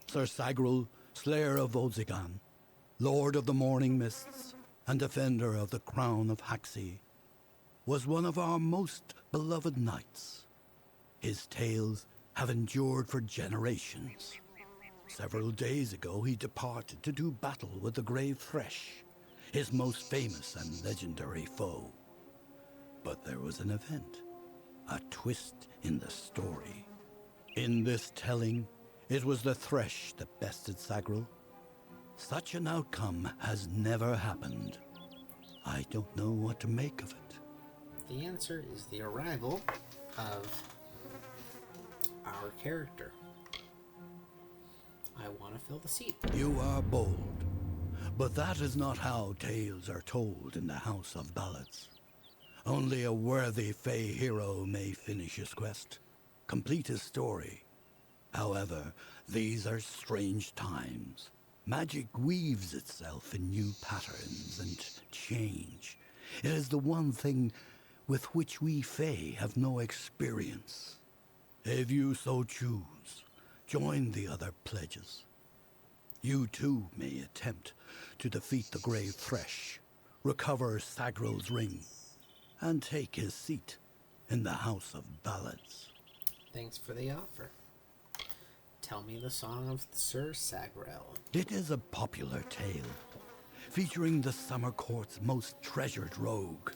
Sir Sagrell Slayer of Ozigan, Lord of the Morning Mists, and defender of the crown of Haxi, was one of our most beloved knights. His tales have endured for generations. Several days ago he departed to do battle with the Grave Thresh, his most famous and legendary foe. But there was an event, a twist in the story. In this telling, it was the Thresh that bested Sagrell. Such an outcome has never happened. I don't know what to make of it. The answer is the arrival of our character. I want to fill the seat. You are bold, but that is not how tales are told in the House of Ballads. Only a worthy Fey hero may finish his quest, complete his story. However, these are strange times. Magic weaves itself in new patterns and change. It is the one thing with which we Fey have no experience. If you so choose, join the other pledges. You too may attempt to defeat the Grave Thresh, recover Sagrell's ring, and take his seat in the House of Ballads. Thanks for the offer. Tell me the song of Sir Sagrell. It is a popular tale, featuring the Summer Court's most treasured rogue.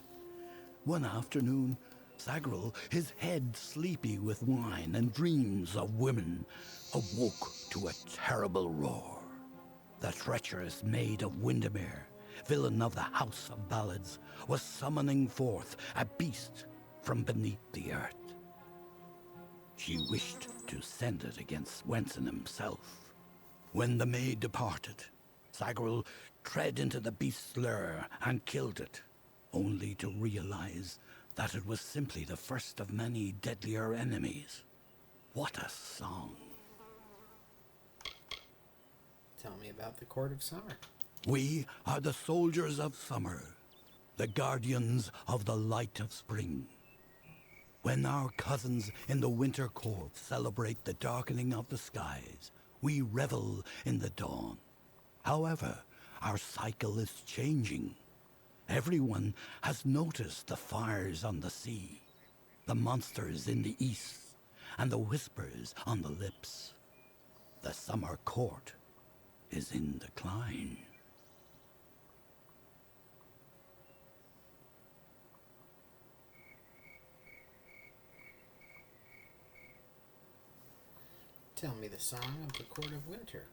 One afternoon, Sagrell, his head sleepy with wine and dreams of women, awoke to a terrible roar. The treacherous Maid of Windermere, villain of the House of Ballads, was summoning forth a beast from beneath the earth. She wished to send it against Swenson himself. When the maid departed, Sagrell tread into the beast's lure and killed it, only to realize that it was simply the first of many deadlier enemies. What a song. Tell me about the Court of Summer. We are the soldiers of summer, the guardians of the light of spring. When our cousins in the Winter Court celebrate the darkening of the skies, we revel in the dawn. However, our cycle is changing. Everyone has noticed the fires on the sea, the monsters in the east, and the whispers on the lips. The Summer Court is in decline. Tell me the song of the Court of Winter.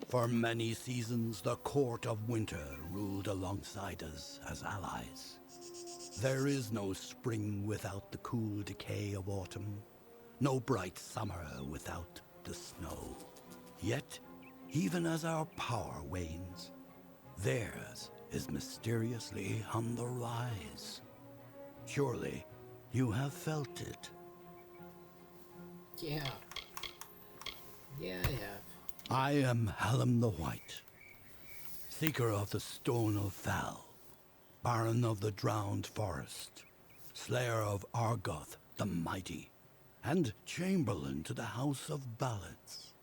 For many seasons, the Court of Winter ruled alongside us as allies. There is no spring without the cool decay of autumn, no bright summer without the snow. Yet, even as our power wanes, theirs is mysteriously on the rise. Surely, you have felt it. Yeah. Yeah, I have. I am Hallam the White, seeker of the Stone of Val, Baron of the Drowned Forest, Slayer of Argoth the Mighty, and Chamberlain to the House of Ballads.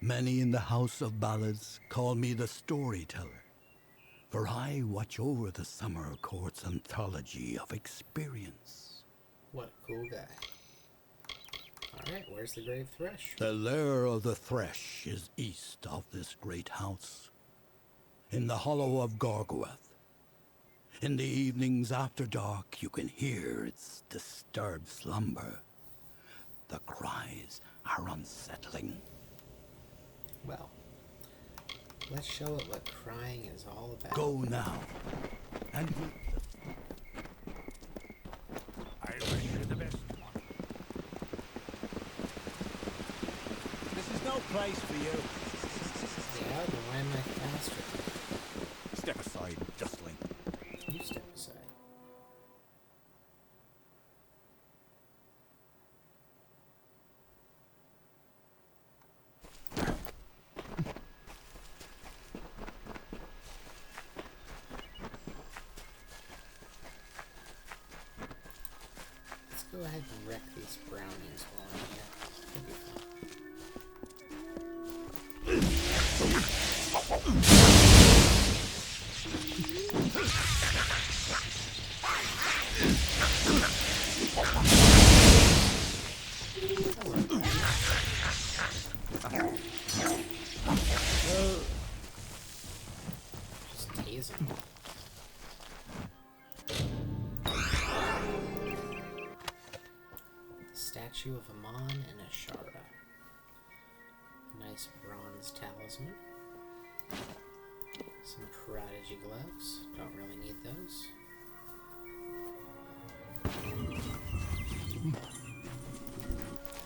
Many in the House of Ballads call me the Storyteller, for I watch over the Summer Court's anthology of experience. What a cool guy. Alright, where's the Grave Thresh? The lair of the Thresh is east of this great house, in the hollow of Gorhart. In the evenings after dark, you can hear its disturbed slumber. The cries are unsettling. Well, let's show it what crying is all about. Go now, and I wish you the best. This is no place for you. Yeah, then why am I faster? Step aside, Justling. You step aside. Let's go ahead and wreck these brownies while I'm here. It'll be fun. amazing. Statue of Amon and Ashara. A nice bronze talisman. Some prodigy gloves. Don't really need those.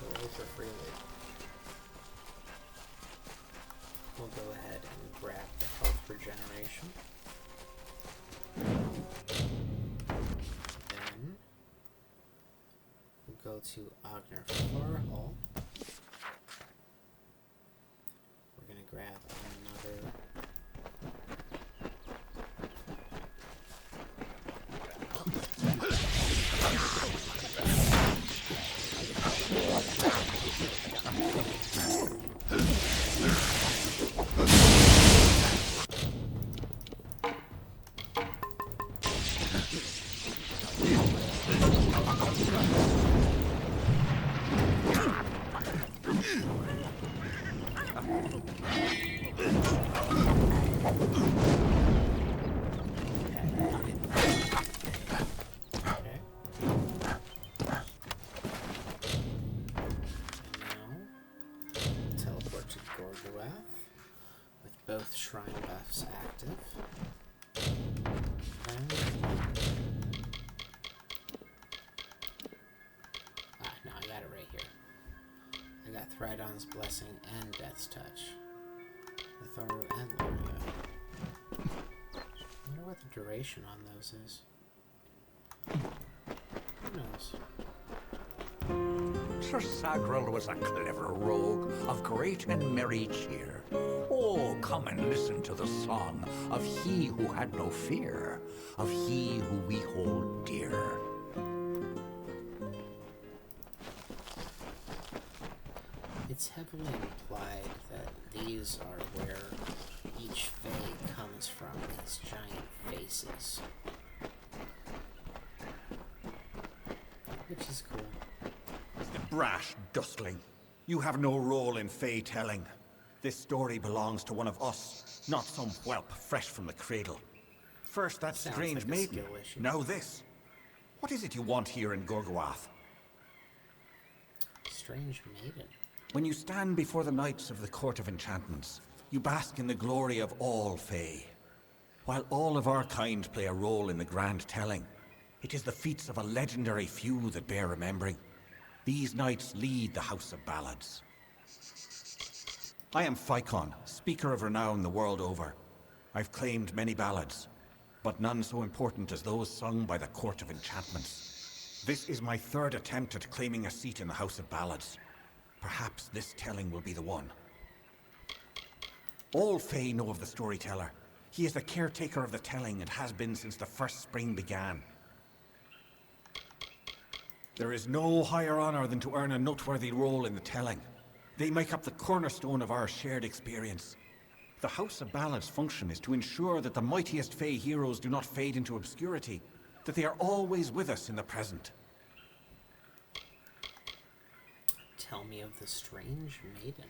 Go over freely. We'll go ahead and grab the health regeneration. Then we'll go to Ogner Farhall. We're going to grab another both shrine buffs active. No, I got it right here. I got Thridon's Blessing and Death's Touch. The Thru and Loria. I wonder what the duration on those is. Who knows? Sir Sagrell was a clever rogue of great and merry cheer. Oh, come and listen to the song of he who had no fear, of he who we hold dear. It's heavily implied that these are where each fae comes from, these giant faces. Which is cool. Brash dustling. You have no role in fae telling. This story belongs to one of us, not some whelp fresh from the cradle. First that strange maiden, now this. What is it you want here in Gorhart? Strange maiden? When you stand before the knights of the Court of Enchantments, you bask in the glory of all fae. While all of our kind play a role in the grand telling, it is the feats of a legendary few that bear remembering. These knights lead the House of Ballads. I am Phaikon, speaker of renown the world over. I've claimed many ballads, but none so important as those sung by the Court of Enchantments. This is my third attempt at claiming a seat in the House of Ballads. Perhaps this telling will be the one. All fae know of the storyteller. He is the caretaker of the telling and has been since the first spring began. There is no higher honor than to earn a noteworthy role in the telling. They make up the cornerstone of our shared experience. The House of Ballads' function is to ensure that the mightiest fae heroes do not fade into obscurity, that they are always with us in the present. Tell me of the strange maiden.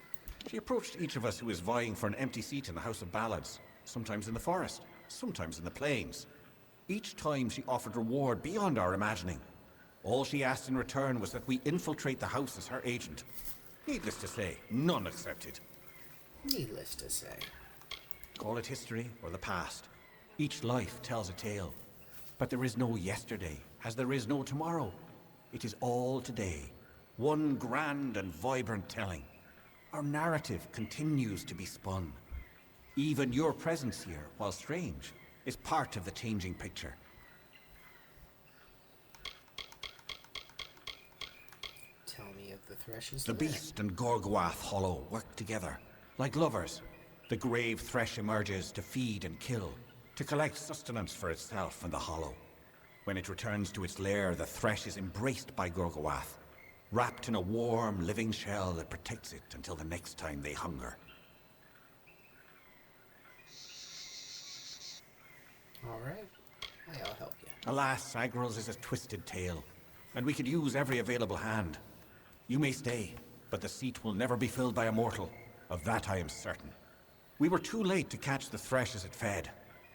She approached each of us who is vying for an empty seat in the House of Ballads, sometimes in the forest, sometimes in the plains. Each time she offered reward beyond our imagining. All she asked in return was that we infiltrate the house as her agent. Needless to say, none accepted. Needless to say. Call it history or the past. Each life tells a tale. But there is no yesterday, as there is no tomorrow. It is all today. One grand and vibrant telling. Our narrative continues to be spun. Even your presence here, while strange, is part of the changing picture. Tell me of the Threshes. The beast and Gorhart Hollow work together. Like lovers, the grave thresh emerges to feed and kill, to collect sustenance for itself and the hollow. When it returns to its lair, the thresh is embraced by Gorhart, wrapped in a warm, living shell that protects it until the next time they hunger. All right, I'll help you. Alas, Sagrell's is a twisted tale, and we could use every available hand. You may stay, but the seat will never be filled by a mortal. Of that I am certain. We were too late to catch the thresh as it fed.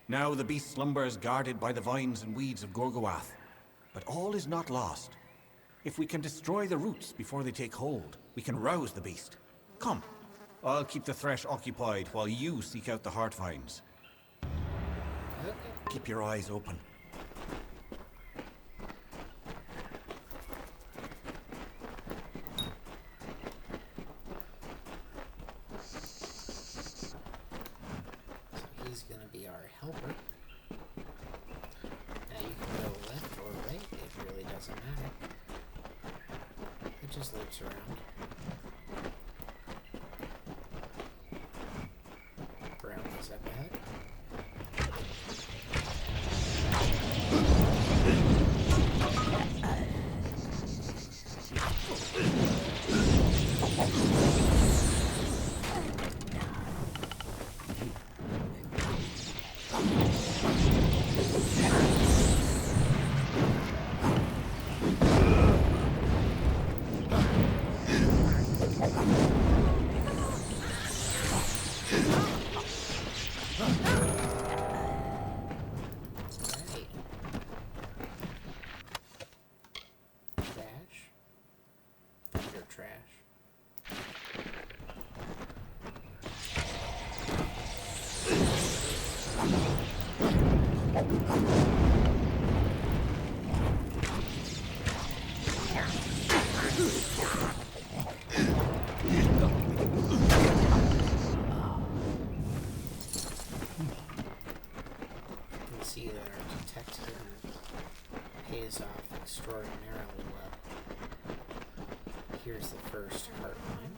Now the beast slumbers guarded by the vines and weeds of Gorgoath. But all is not lost. If we can destroy the roots before they take hold, we can rouse the beast. Come, I'll keep the thresh occupied while you seek out the heart vines. Okay. Keep your eyes open. So he's gonna be our helper. Now you can go left or right, it really doesn't matter. It just loops around. Brown is up ahead. Extraordinarily well. Here's the first heart line.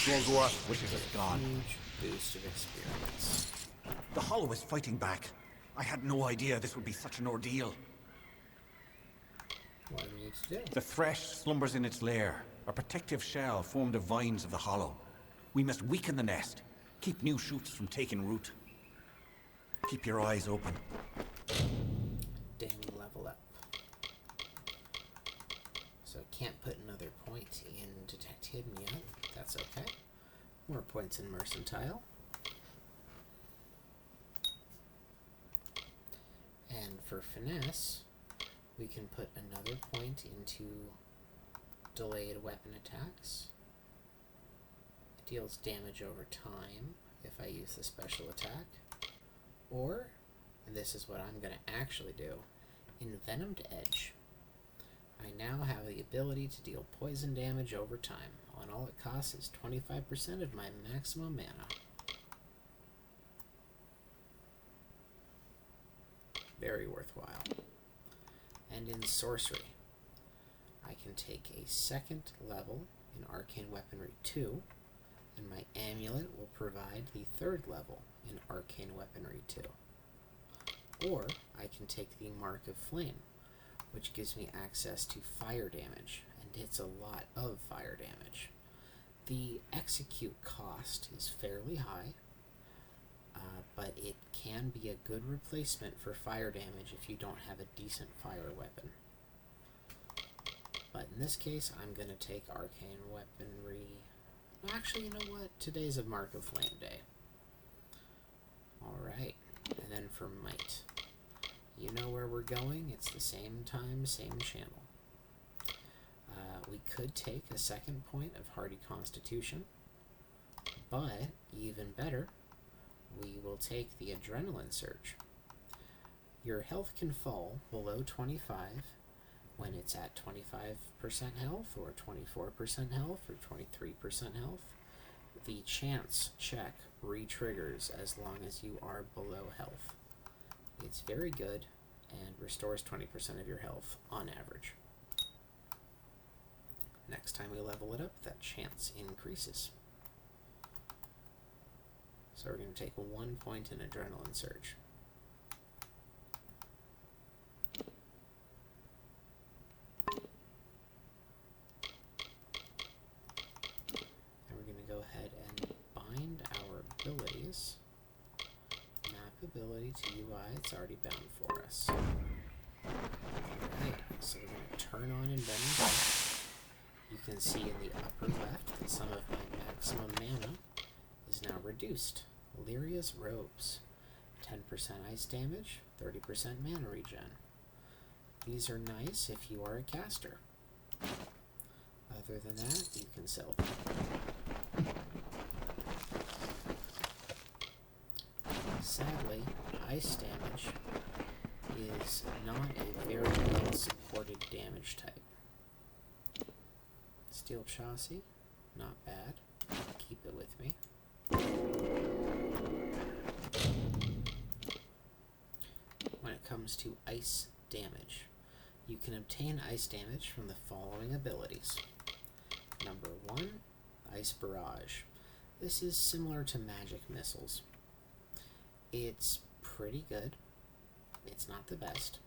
Gorgoath wishes us gone. Huge boost of experience. The Hollow is fighting back. I had no idea this would be such an ordeal. What do we need to do? The thresh slumbers in its lair, a protective shell formed of vines of the Hollow. We must weaken the nest, keep new shoots from taking root. Keep your eyes open. Dang, level up. So can't put another point in Detect Hidden yet. That's okay. More points in Mercantile. And for Finesse, we can put another point into Delayed Weapon Attacks. It deals damage over time if I use the special attack. Or, and this is what I'm going to actually do, Envenomed Edge. I now have the ability to deal poison damage over time. On all it costs is 25% of my maximum mana. Very worthwhile. And in Sorcery, I can take a second level in Arcane Weaponry 2, and my Amulet will provide the third level in Arcane Weaponry 2. Or I can take the Mark of Flame, which gives me access to fire damage, and it's a lot of fire damage. The execute cost is fairly high, but it can be a good replacement for fire damage if you don't have a decent fire weapon. But in this case, I'm going to take Arcane Weaponry. Actually, you know what? Today's a Mark of Flame day. Alright, and then for Might. You know where we're going. It's the same time, same channel. We could take a second point of Hardy Constitution, but even better, we will take the Adrenaline Surge. Your health can fall below 25 when it's at 25% health, or 24% health, or 23% health. The chance check re-triggers as long as you are below health. It's very good and restores 20% of your health on average. Next time we level it up, that chance increases. So we're going to take 1 point in Adrenaline Surge. Go ahead and bind our abilities. Map ability to UI, it's already bound for us. Alright, so we're going to turn on and bend. You can see in the upper left that some of my maximum mana is now reduced. Lyria's Robes. 10% ice damage, 30% mana regen. These are nice if you are a caster. Other than that, you can sell them. Sadly, ice damage is not a very well supported damage type. Steel chassis, not bad. Keep it with me. When it comes to ice damage, you can obtain ice damage from the following abilities. Number 1, Ice Barrage. This is similar to magic missiles. It's pretty good. It's not the best.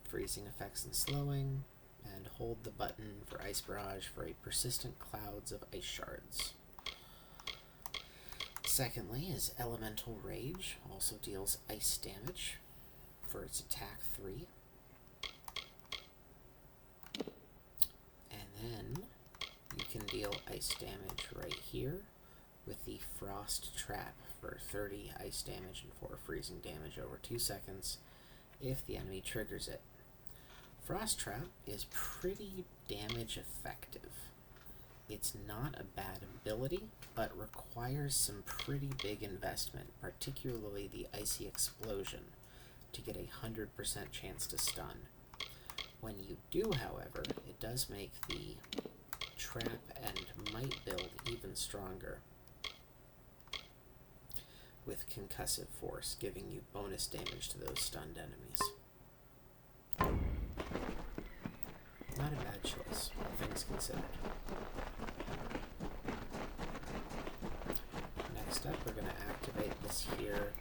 Freezing effects and slowing, and hold the button for Ice Barrage for a persistent clouds of ice shards. Secondly is Elemental Rage, also deals ice damage for its attack 3. And then you can deal ice damage right here with the Frost Trap for 30 ice damage and 4 freezing damage over 2 seconds if the enemy triggers it. Frost Trap is pretty damage effective. It's not a bad ability, but requires some pretty big investment, particularly the Icy Explosion, to get a 100% chance to stun. When you do, however, it does make the Trap and Might build even stronger, with Concussive Force, giving you bonus damage to those stunned enemies. Not a bad choice, all things considered. Next up, we're going to activate this here.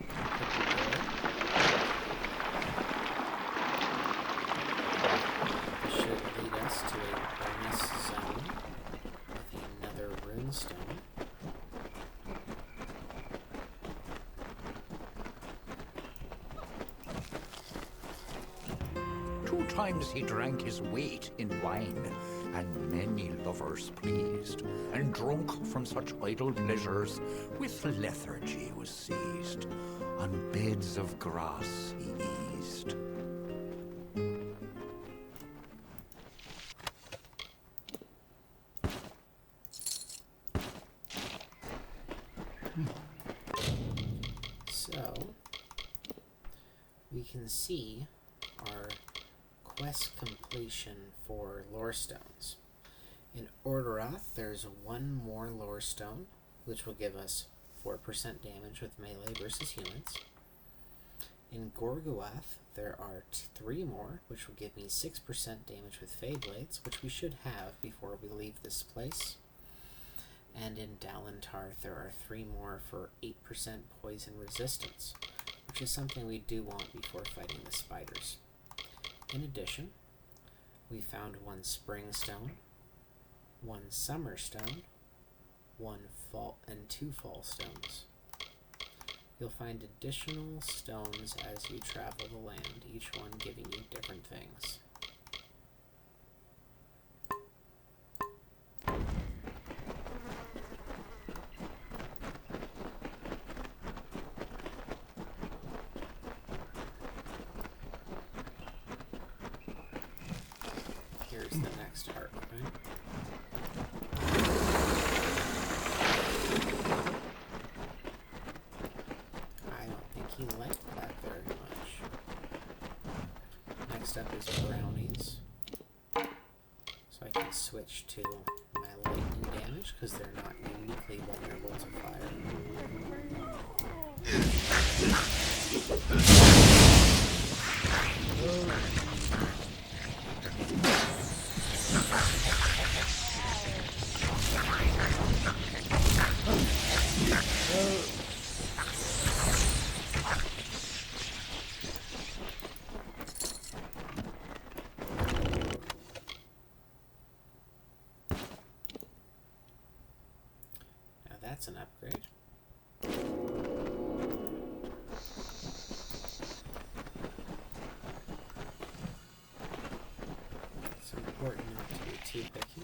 This should lead us to a bonus zone with another runestone. Times he drank his weight in wine, and many lovers pleased, and drunk from such idle pleasures, with lethargy was seized. On beds of grass he eased. So, we can see our quest completion for lore stones. In Gorhart, there's 1 more lore stone, which will give us 4% damage with melee versus humans. In Gorhart, there are 3 more, which will give me 6% damage with Fey Blades, which we should have before we leave this place. And in Dalentarth, there are 3 more for 8% poison resistance, which is something we do want before fighting the spiders. In addition, we found 1 spring stone, 1 summer stone, 1 fall, and 2 fall stones. You'll find additional stones as you travel the land, each one giving you different things. Here's the next heart coin. I don't think he liked that very much. Next up is brownies. So I can switch to my lightning damage because they're not uniquely vulnerable to fire. Now that's an upgrade. It's important not to be too picky.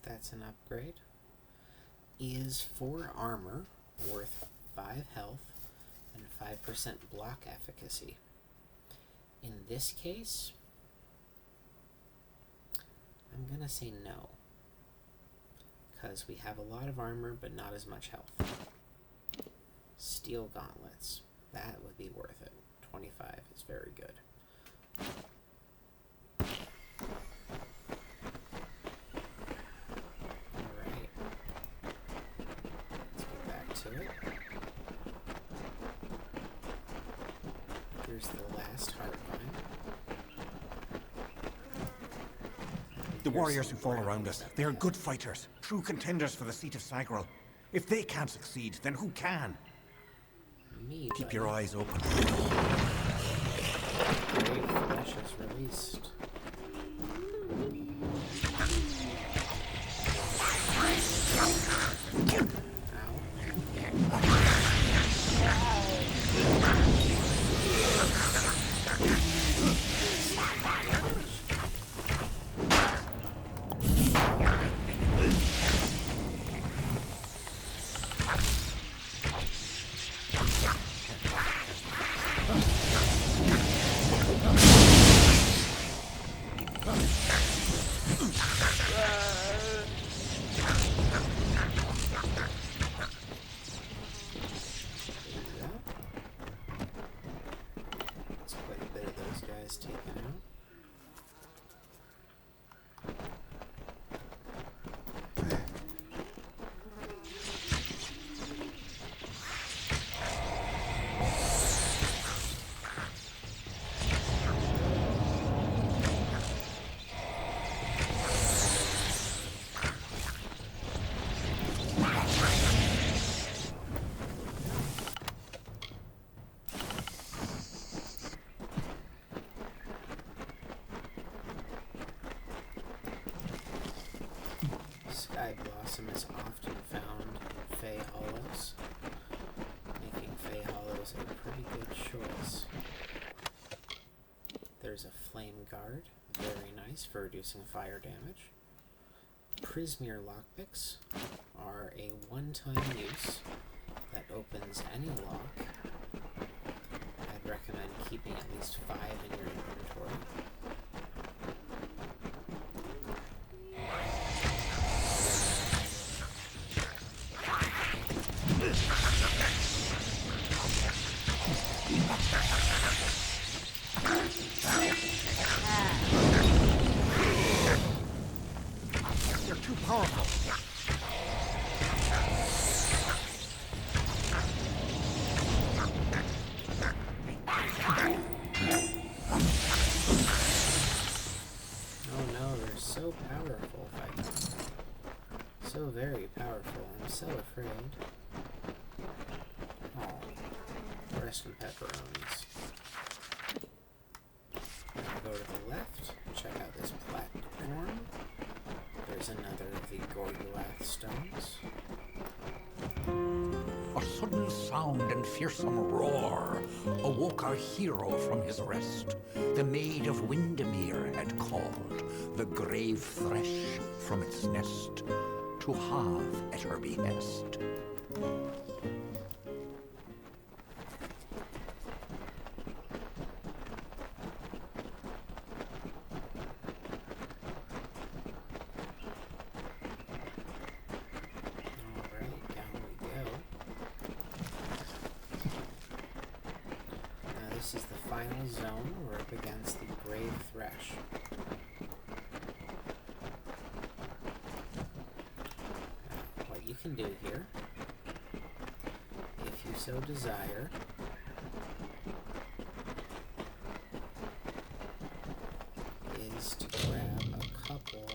That's an upgrade. Is 4 armor, worth 5 health, and 5% block efficacy. In this case, I'm gonna say no. Because we have a lot of armor, but not as much health. Steel gauntlets. That would be worth it. 25 is very good. Alright. Let's get back to it. Here's the last heart line. The warriors who fall around us, they are good fighters, true contenders for the seat of Sagrell. If they can't succeed, then who can? Me, Keep your eyes open. Great flesh is released. Taken out. Sky Blossom is often found in Fey Hollows, making Fey Hollows a pretty good choice. There's a Flame Guard, very nice for reducing fire damage. Prismeer lockpicks are a one-time use that opens any lock. I'd recommend keeping at least 5 in your inventory. They're too powerful. Oh no, they're so powerful, so very powerful. I'm so afraid. Oh, breast and pepperonis. Go to the left, check out this platform. There's another of the Gorhart stones. A sudden sound and fearsome roar awoke our hero from his rest. The Maid of Windermere had called the grave thresh from its nest to have at her behest. final zone, we're up against the Grave Thresh. Now, what you can do here, if you so desire, is to grab a couple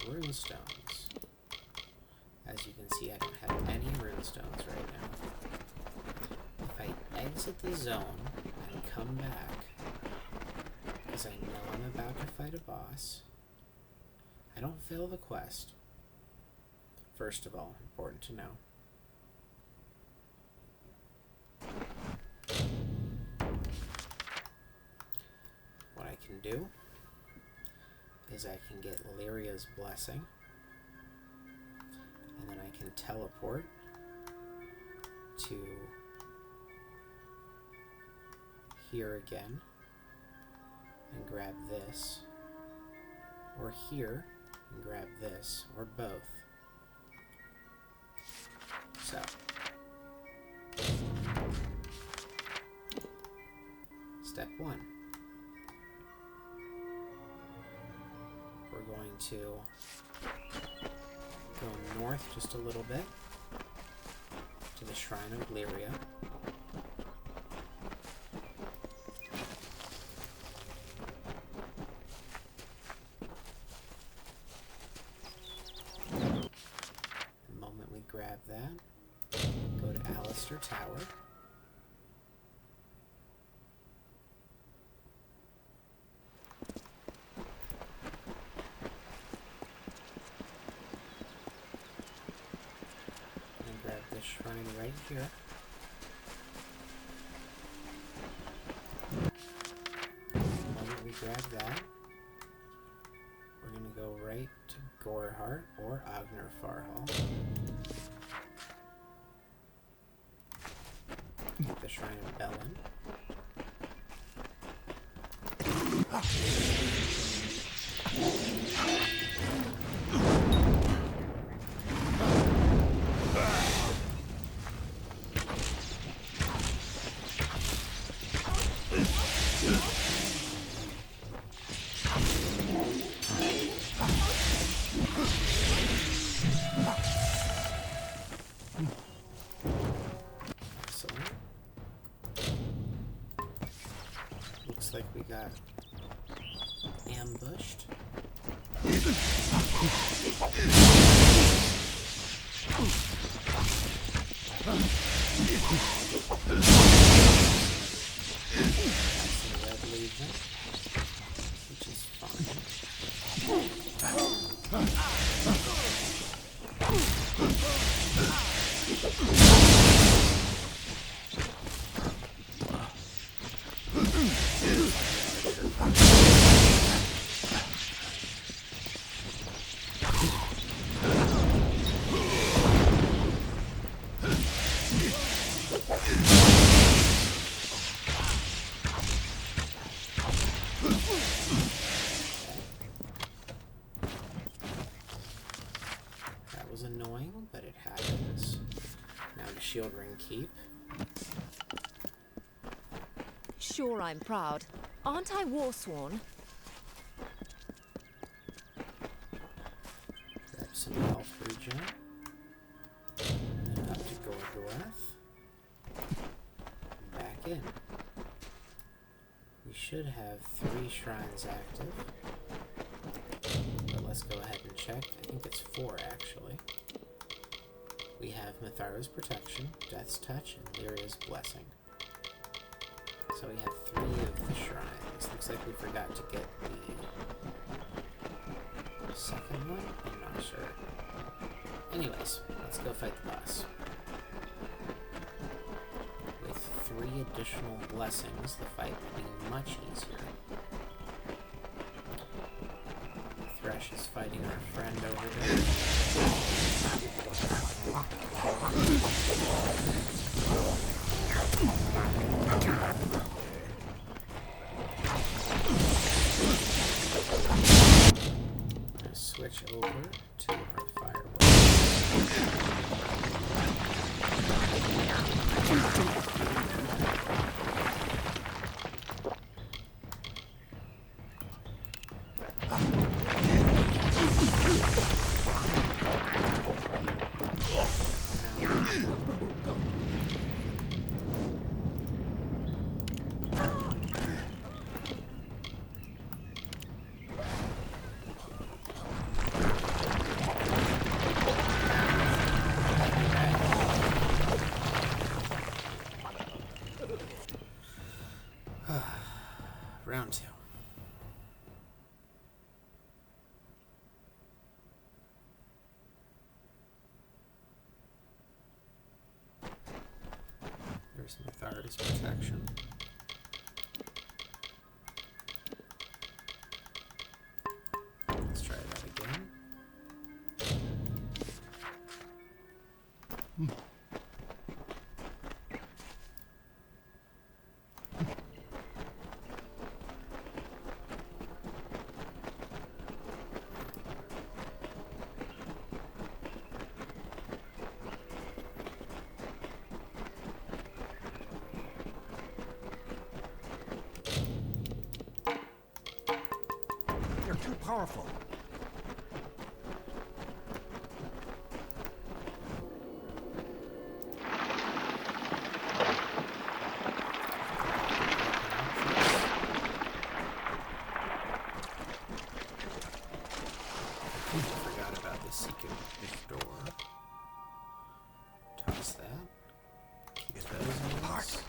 runestones. As you can see, I don't have any runestones right now. If I exit the zone and come back, because I know I'm about to fight a boss, I don't fail the quest. First of all, important to know. What I can do is I can get Lyria's Blessing, and then I can teleport to here again and grab this, or here and grab this, or both. So, step 1. We're going to go north just a little bit to the Shrine of Lyria. The moment we grab that, go to Alistair Tower. Shrine right here. The moment we grab that, we're going to go right to Gorhart or Agner Farhall. The Shrine of Bellin. Looks like we got ambushed. Some red legion, which is fine. That was annoying, but it happens. Now to Shield Ring Keep. Sure, I'm proud. Aren't I warsworn? Grab some health regen. And then up to Gorhart. Back in. We should have 3 shrines active. But let's go ahead and check. I think it's 4 actually. We have Mithara's Protection, Death's Touch, and Lyria's Blessing. So we have 3 of the shrines. Looks like we forgot to get the second one? I'm not sure. Anyways, let's go fight the boss. With 3 additional blessings, the fight will be much easier. Thresh is fighting our friend over there. Let's switch over to our firewall. Person with authority's protection. Let's try that again. You're too powerful. Forgot about the secret door. Toss that. Keep those in parts.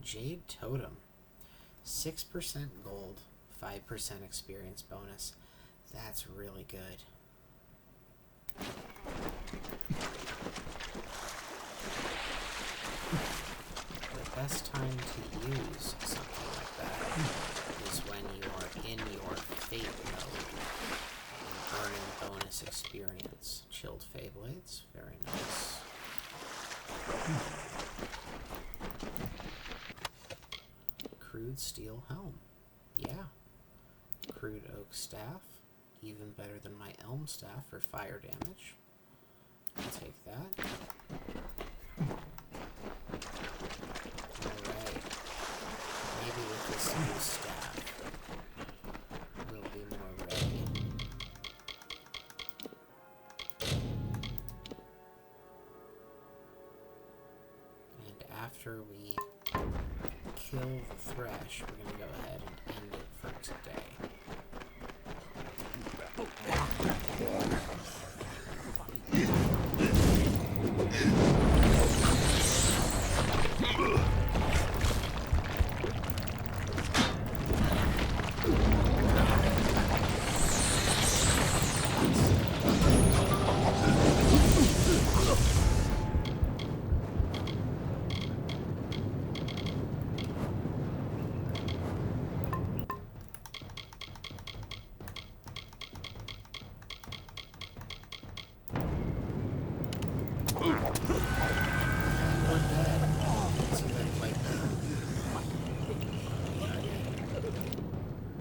Jade Totem. 6% gold, 5% experience bonus. That's really good. The best time to use something like that is when you are in your fate mode and earning bonus experience. Chilled Feyblades, very nice. Crude Steel Helm. Yeah. Crude Oak Staff. Even better than my Elm Staff for fire damage. I'll take that. Alright. Maybe with this new staff, we'll be more ready. And after we kill the Thresh, we're going to go ahead and end it for today.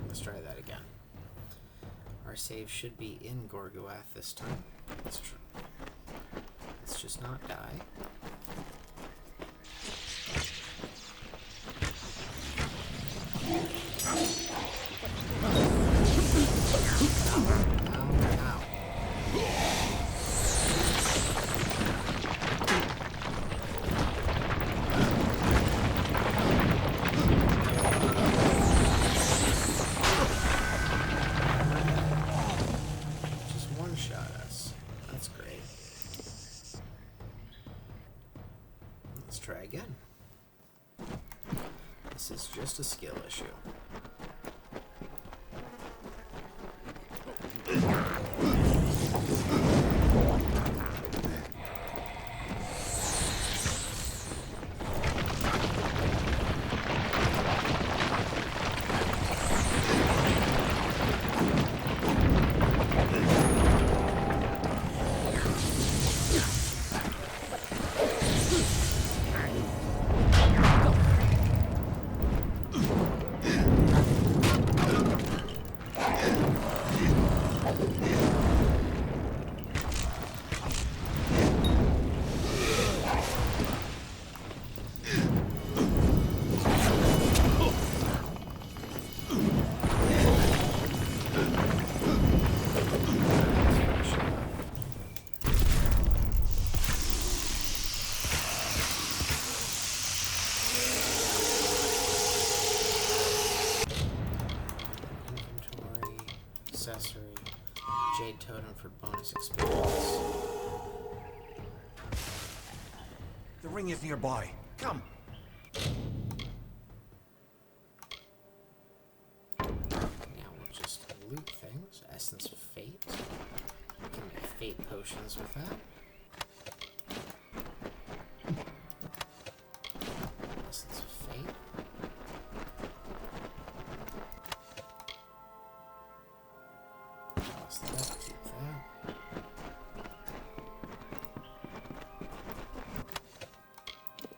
Let's try that again. Our save should be in Gorgoath this time. Let's just not die. Try again. This is just a skill issue. Jade Totem for bonus experience. The ring is nearby. Come. Now we'll just loot things. Essence of Fate. We can make Fate potions with that. Essence of Fate. Toss that, keep that.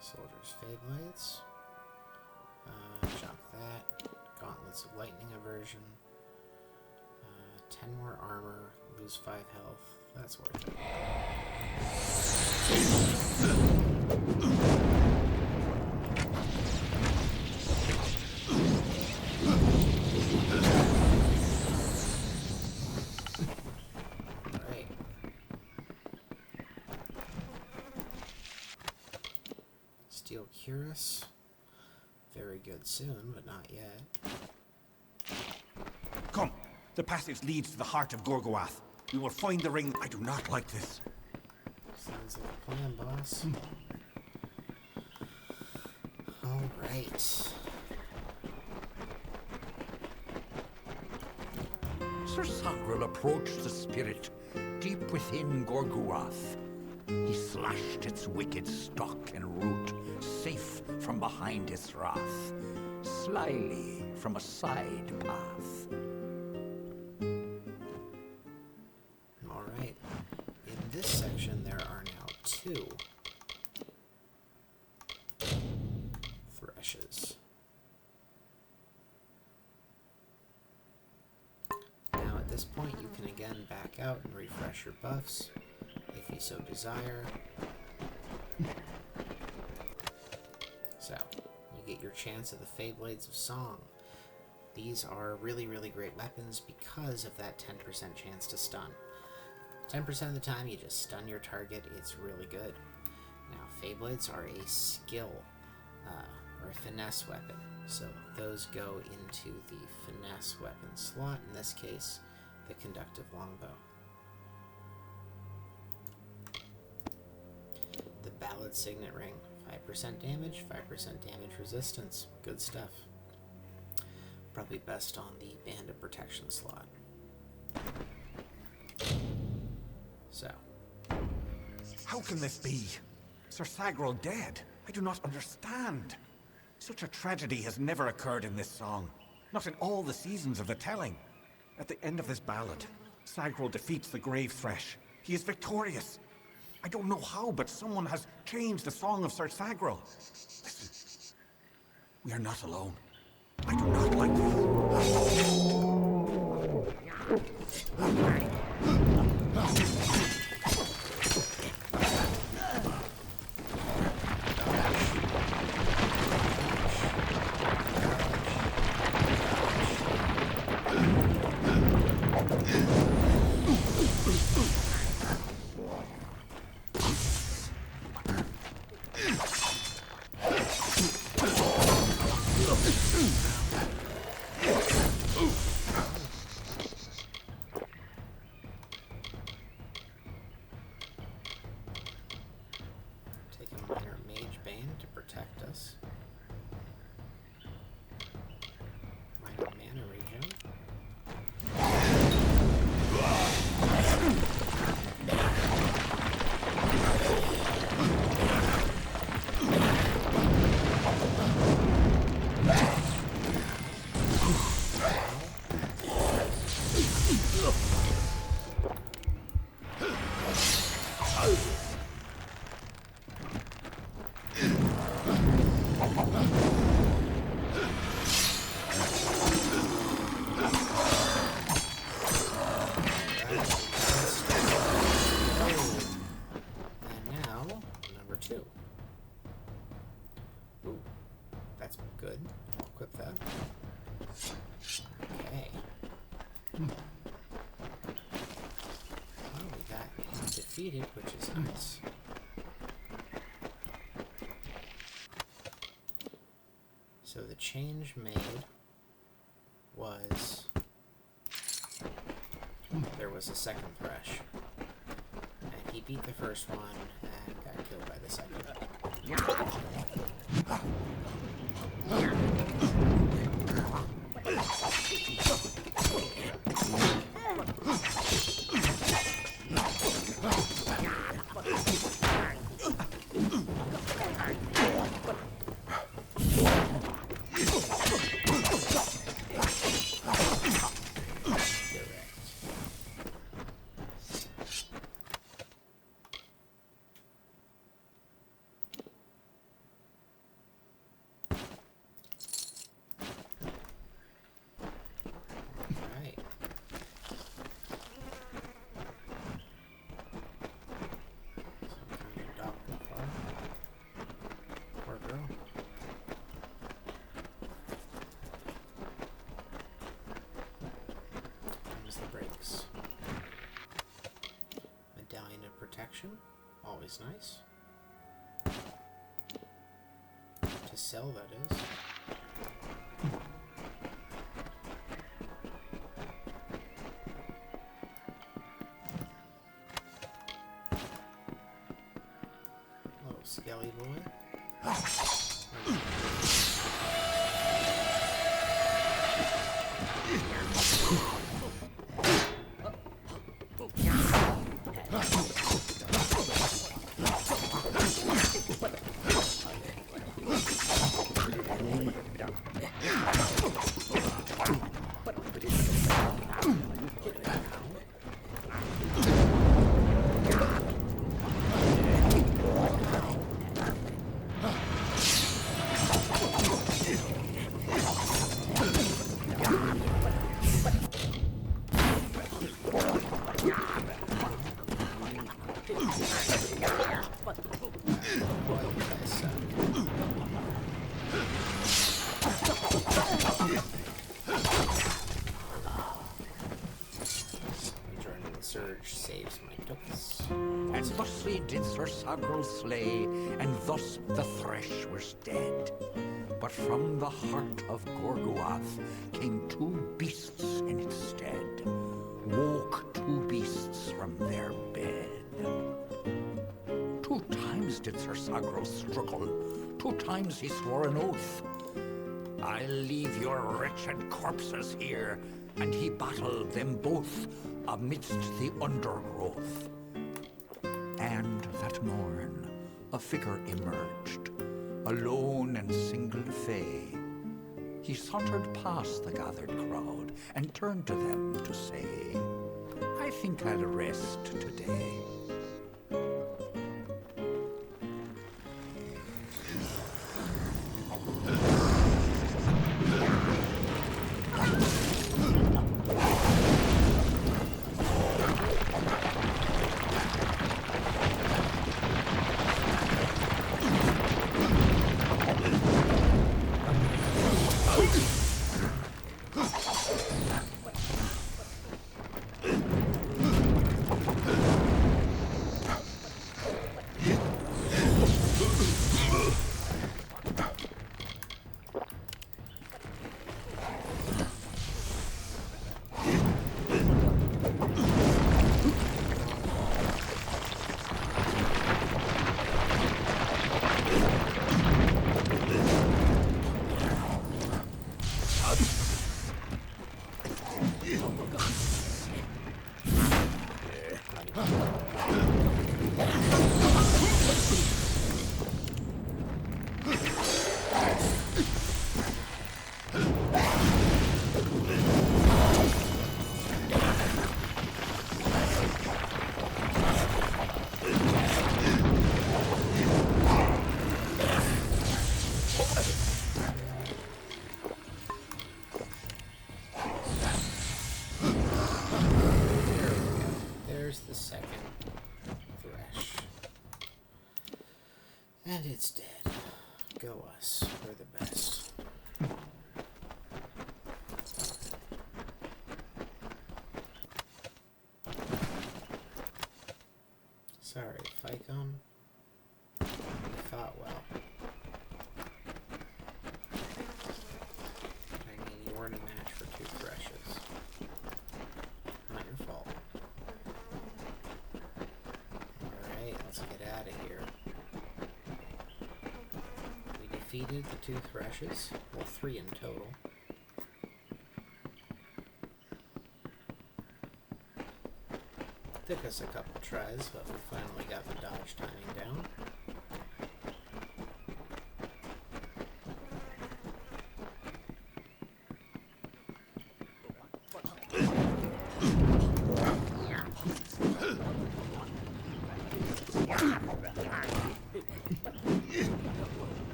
Soldier's Feyblades. Chop that. Gauntlets of Lightning Aversion. 10 more armor. Lose 5 health. That's worth it. Alright. Steel Cuirass. Very good soon, but not yet. Come. The passage leads to the heart of Gorgoath. We will find the ring. I do not like this. Sounds like a plan, boss. Alright. Sir Sagrell approached the spirit deep within Gorgoath. He slashed its wicked stock and root, safe from behind its wrath, slyly from a side path. Alright. In this section, there are now 2 threshes. Now, at this point, you can again back out and refresh your buffs, if you so desire. So, you get your chance of the Feyblades of Song. These are really, really great weapons because of that 10% chance to stun. 10% of the time, you just stun your target. It's really good. Now, Feyblades are a skill, or a finesse weapon. So those go into the finesse weapon slot, in this case, the conductive longbow. The Ballad Signet Ring, 5% damage, 5% damage resistance. Good stuff. Probably best on the Band of Protection slot. So. How can this be? Sir Sagrell dead? I do not understand. Such a tragedy has never occurred in this song. Not in all the seasons of the telling. At the end of this ballad, Sagrell defeats the Grave Thresh. He is victorious. I don't know how, but someone has changed the song of Sir Sagrell. Listen. We are not alone. I do not like this. Which is nice. So the change made was there was a second thresh. And he beat the first one and got killed by the second. Always nice. To sell, that is. Little skelly boy. And thusly did Sir Sagrell slay, and thus the thresh was dead. But from the heart of Gorgoath came two beasts in its stead. Woke two beasts from their bed. 2 times did Sir Sagrell struggle, 2 times he swore an oath. I'll leave your wretched corpses here, and he battled them both amidst the undergrowth. And that morn a figure emerged, alone and single fay. He sauntered past the gathered crowd and turned to them to say, I think I'll rest today. And it's dead. Go us. We're the best. Sorry, Ficon. You fought well. I mean, you weren't a match for 2 threshes. Not your fault. defeated the 2 Threshes, well 3 in total. Took us a couple tries, but we finally got the dodge timing down.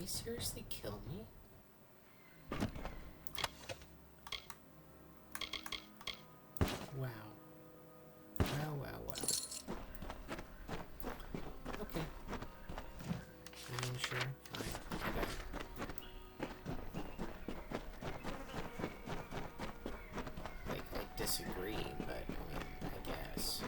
Seriously kill me? Wow. Wow. Okay. I mean, sure. Fine. Okay. I disagree, but I mean, I guess.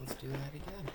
Let's do that again.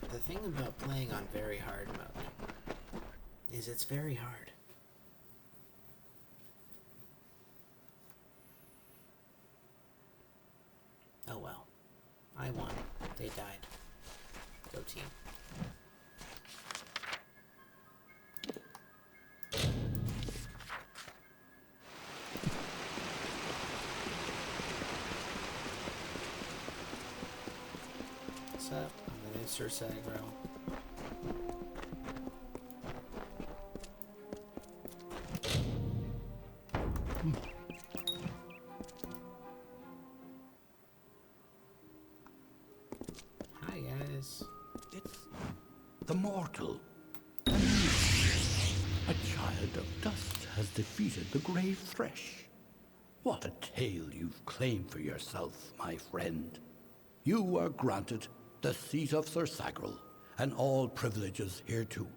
The thing about playing on very hard mode is it's very hard. Oh well. They died. Go team. What's up? I'm the new Sir Sagrell. Hi guys. It's the mortal. A child of dust has defeated the grave thresh. What a tale you've claimed for yourself, my friend. You are granted the seat of Sir Sagrell and all privileges hereto,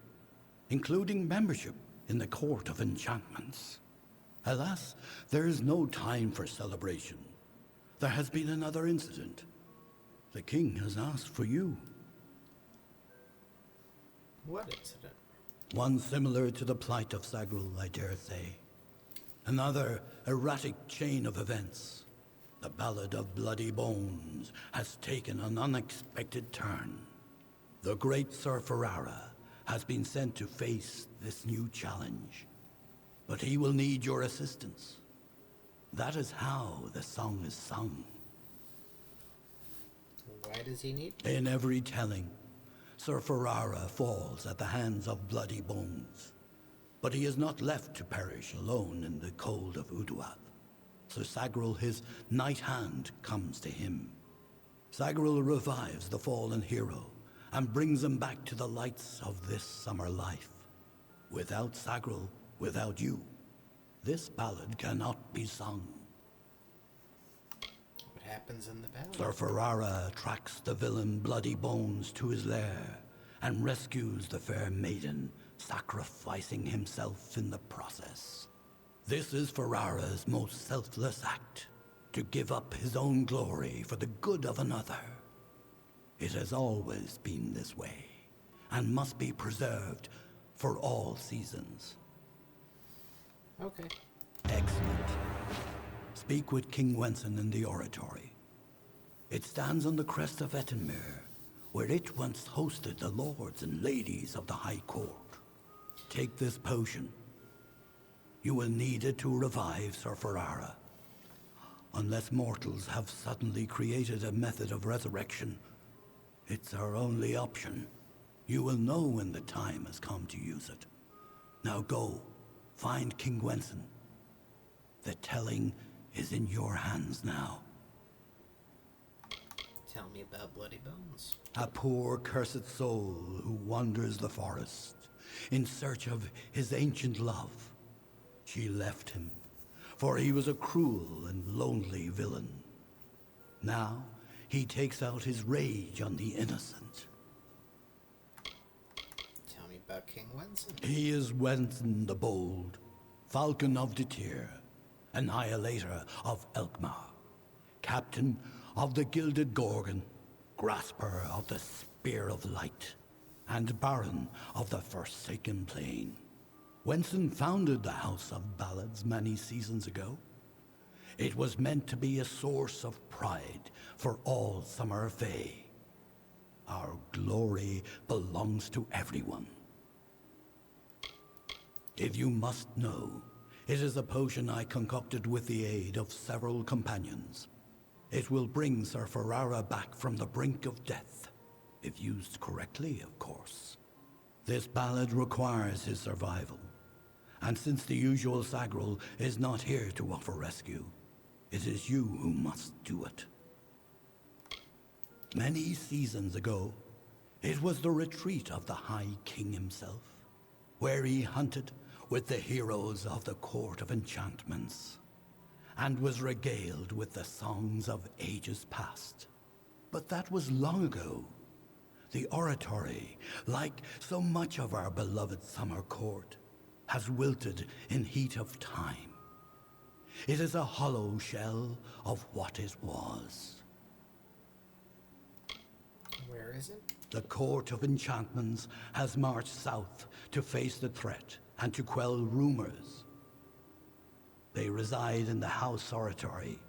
including membership in the Court of Enchantments. Alas, there is no time for celebration. There has been another incident. The king has asked for you. What incident? One similar to the plight of Sagrell, I dare say. Another erratic chain of events. The Ballad of Bloody Bones has taken an unexpected turn. The great Sir Ferrara has been sent to face this new challenge. But he will need your assistance. That is how the song is sung. Why does he need? In every telling, Sir Ferrara falls at the hands of Bloody Bones. But he is not left to perish alone in the cold of Uduath. Sir Sagrell, his knight hand, comes to him. Sagrell revives the fallen hero and brings him back to the lights of this summer life. Without Sagrell, without you, this ballad cannot be sung. What happens in the ballad? Sir Ferrara tracks the villain Bloody Bones to his lair and rescues the fair maiden, sacrificing himself in the process. This is Ferrara's most selfless act, to give up his own glory for the good of another. It has always been this way, and must be preserved for all seasons. Okay. Excellent. Speak with King Wenson in the oratory. It stands on the crest of Ettenmere, where it once hosted the lords and ladies of the High Court. Take this potion. You will need it to revive Sir Ferrara. Unless mortals have suddenly created a method of resurrection, it's our only option. You will know when the time has come to use it. Now go, find King Wenson. The telling is in your hands now. Tell me about Bloody Bones. A poor cursed soul who wanders the forest in search of his ancient love. She left him, for he was a cruel and lonely villain. Now he takes out his rage on the innocent. Tell me about King Wenson. He is Wenson the Bold, Falcon of Detir, Annihilator of Elkmar, Captain of the Gilded Gorgon, Grasper of the Spear of Light, and Baron of the Forsaken Plain. Wenson founded the House of Ballads many seasons ago. It was meant to be a source of pride for all Summer Fae. Our glory belongs to everyone. If you must know, it is a potion I concocted with the aid of several companions. It will bring Sir Ferrara back from the brink of death, if used correctly, of course. This ballad requires his survival, and since the usual Sagrell is not here to offer rescue, it is you who must do it. Many seasons ago, it was the retreat of the High King himself, where he hunted with the heroes of the Court of Enchantments, and was regaled with the songs of ages past. But that was long ago. The oratory, like so much of our beloved summer court, has wilted in heat of time. It is a hollow shell of what it was. Where is it? The Court of Enchantments has marched south to face the threat and to quell rumors. They reside in the House Oratory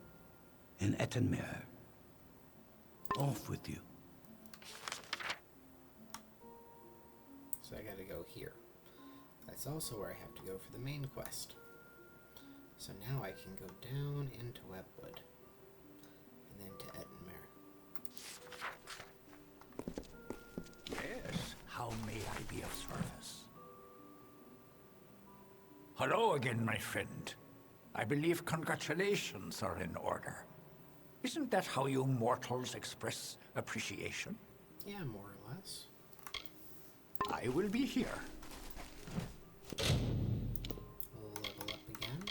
in Ettenmere. Off with you. So I gotta go here. That's also where I have to go for the main quest. So now I can go down into Webwood. And then to Ettenmere. Yes, how may I be of service? Hello again, my friend. I believe congratulations are in order. Isn't that how you mortals express appreciation? Yeah, more or less. I will be here. Level up again.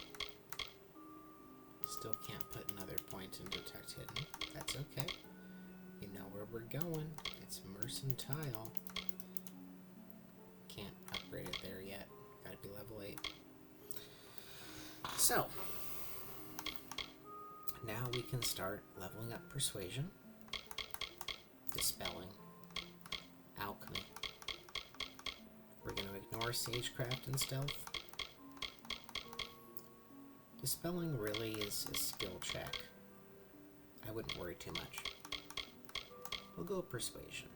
Still can't put another point in Detect Hidden. That's okay. You know where we're going. It's Mercantile. Can't upgrade it there yet. Gotta be level 8. So, now we can start leveling up Persuasion, Dispelling, Alchemy. We're going to ignore Sagecraft and Stealth. Dispelling really is a skill check. I wouldn't worry too much. We'll go Persuasion.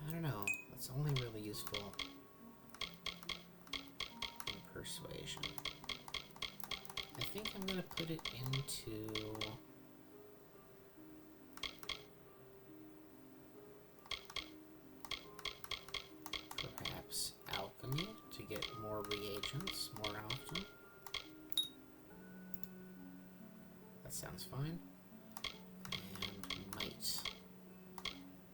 I don't know. It's only really useful in Persuasion. I think I'm going to put it into... perhaps Alchemy to get more reagents more often. That sounds fine. And Might.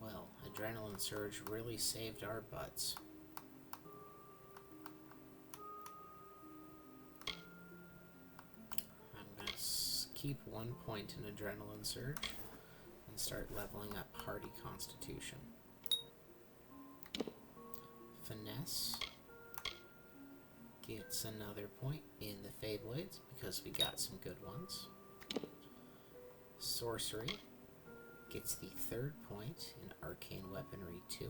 Well, Adrenaline Surge really saved our butts. I'm going to keep 1 point in Adrenaline Surge and start leveling up Hardy Constitution. Finesse gets another point in the Feyblades because we got some good ones. Sorcery gets the 3rd point in Arcane Weaponry 2.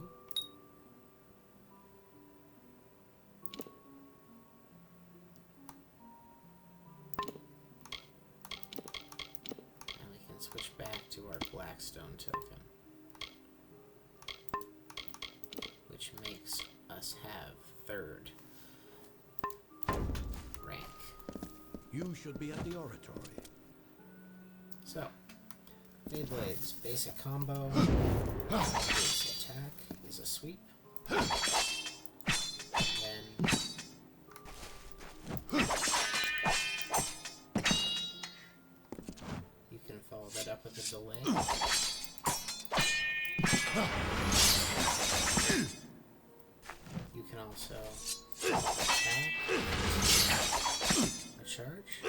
And we can switch back to our Blackstone token, which makes us have 3rd rank. You should be at the oratory. So, Feyblades, basic combo, base attack is a sweep, then you can follow that up with a delay. You can also attack, a charge.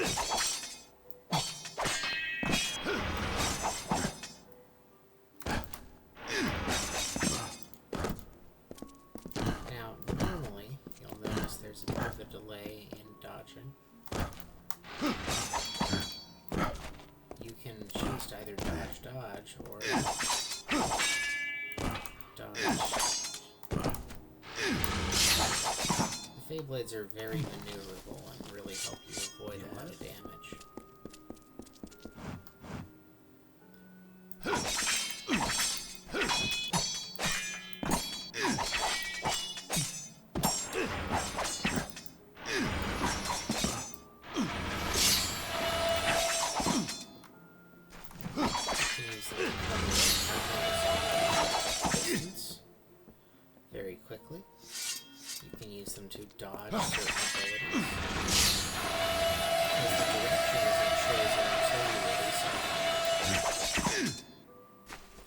Dodge or dodge. The Feyblades are very maneuverable and really help you avoid a lot of damage. Very quickly. You can use them to dodge certain abilities. Because the direction isn't chosen until you release it.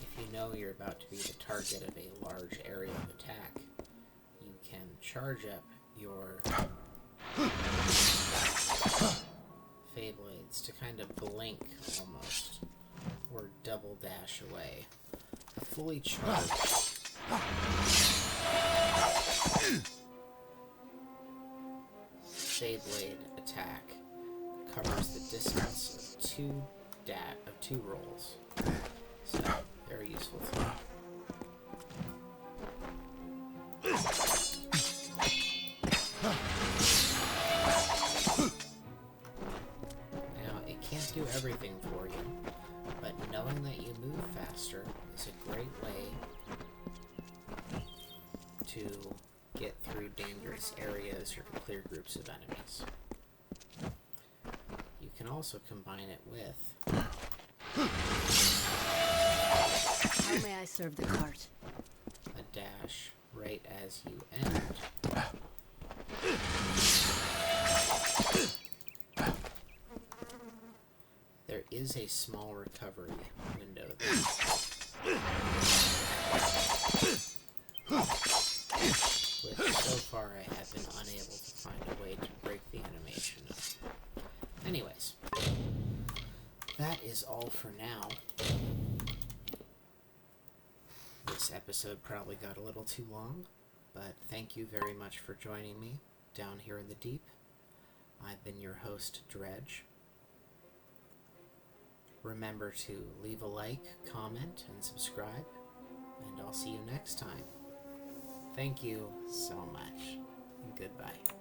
If you know you're about to be the target of a large area of attack, you can charge up your Feyblades to kind of blink almost, or double dash away. A fully charged Beyblade attack covers the distance of two rolls. So, very useful tool. Now, it can't do everything for you, but to get through dangerous areas or to clear groups of enemies. You can also combine it with... How may I serve the cart? A dash right as you end. There is a small recovery window there. Which so far I have been unable to find a way to break the animation of. Anyways, that is all for now. This episode probably got a little too long, but thank you very much for joining me down here in the deep. I've been your host, Dredge. Remember to leave a like, comment, and subscribe, and I'll see you next time. Thank you so much, and goodbye.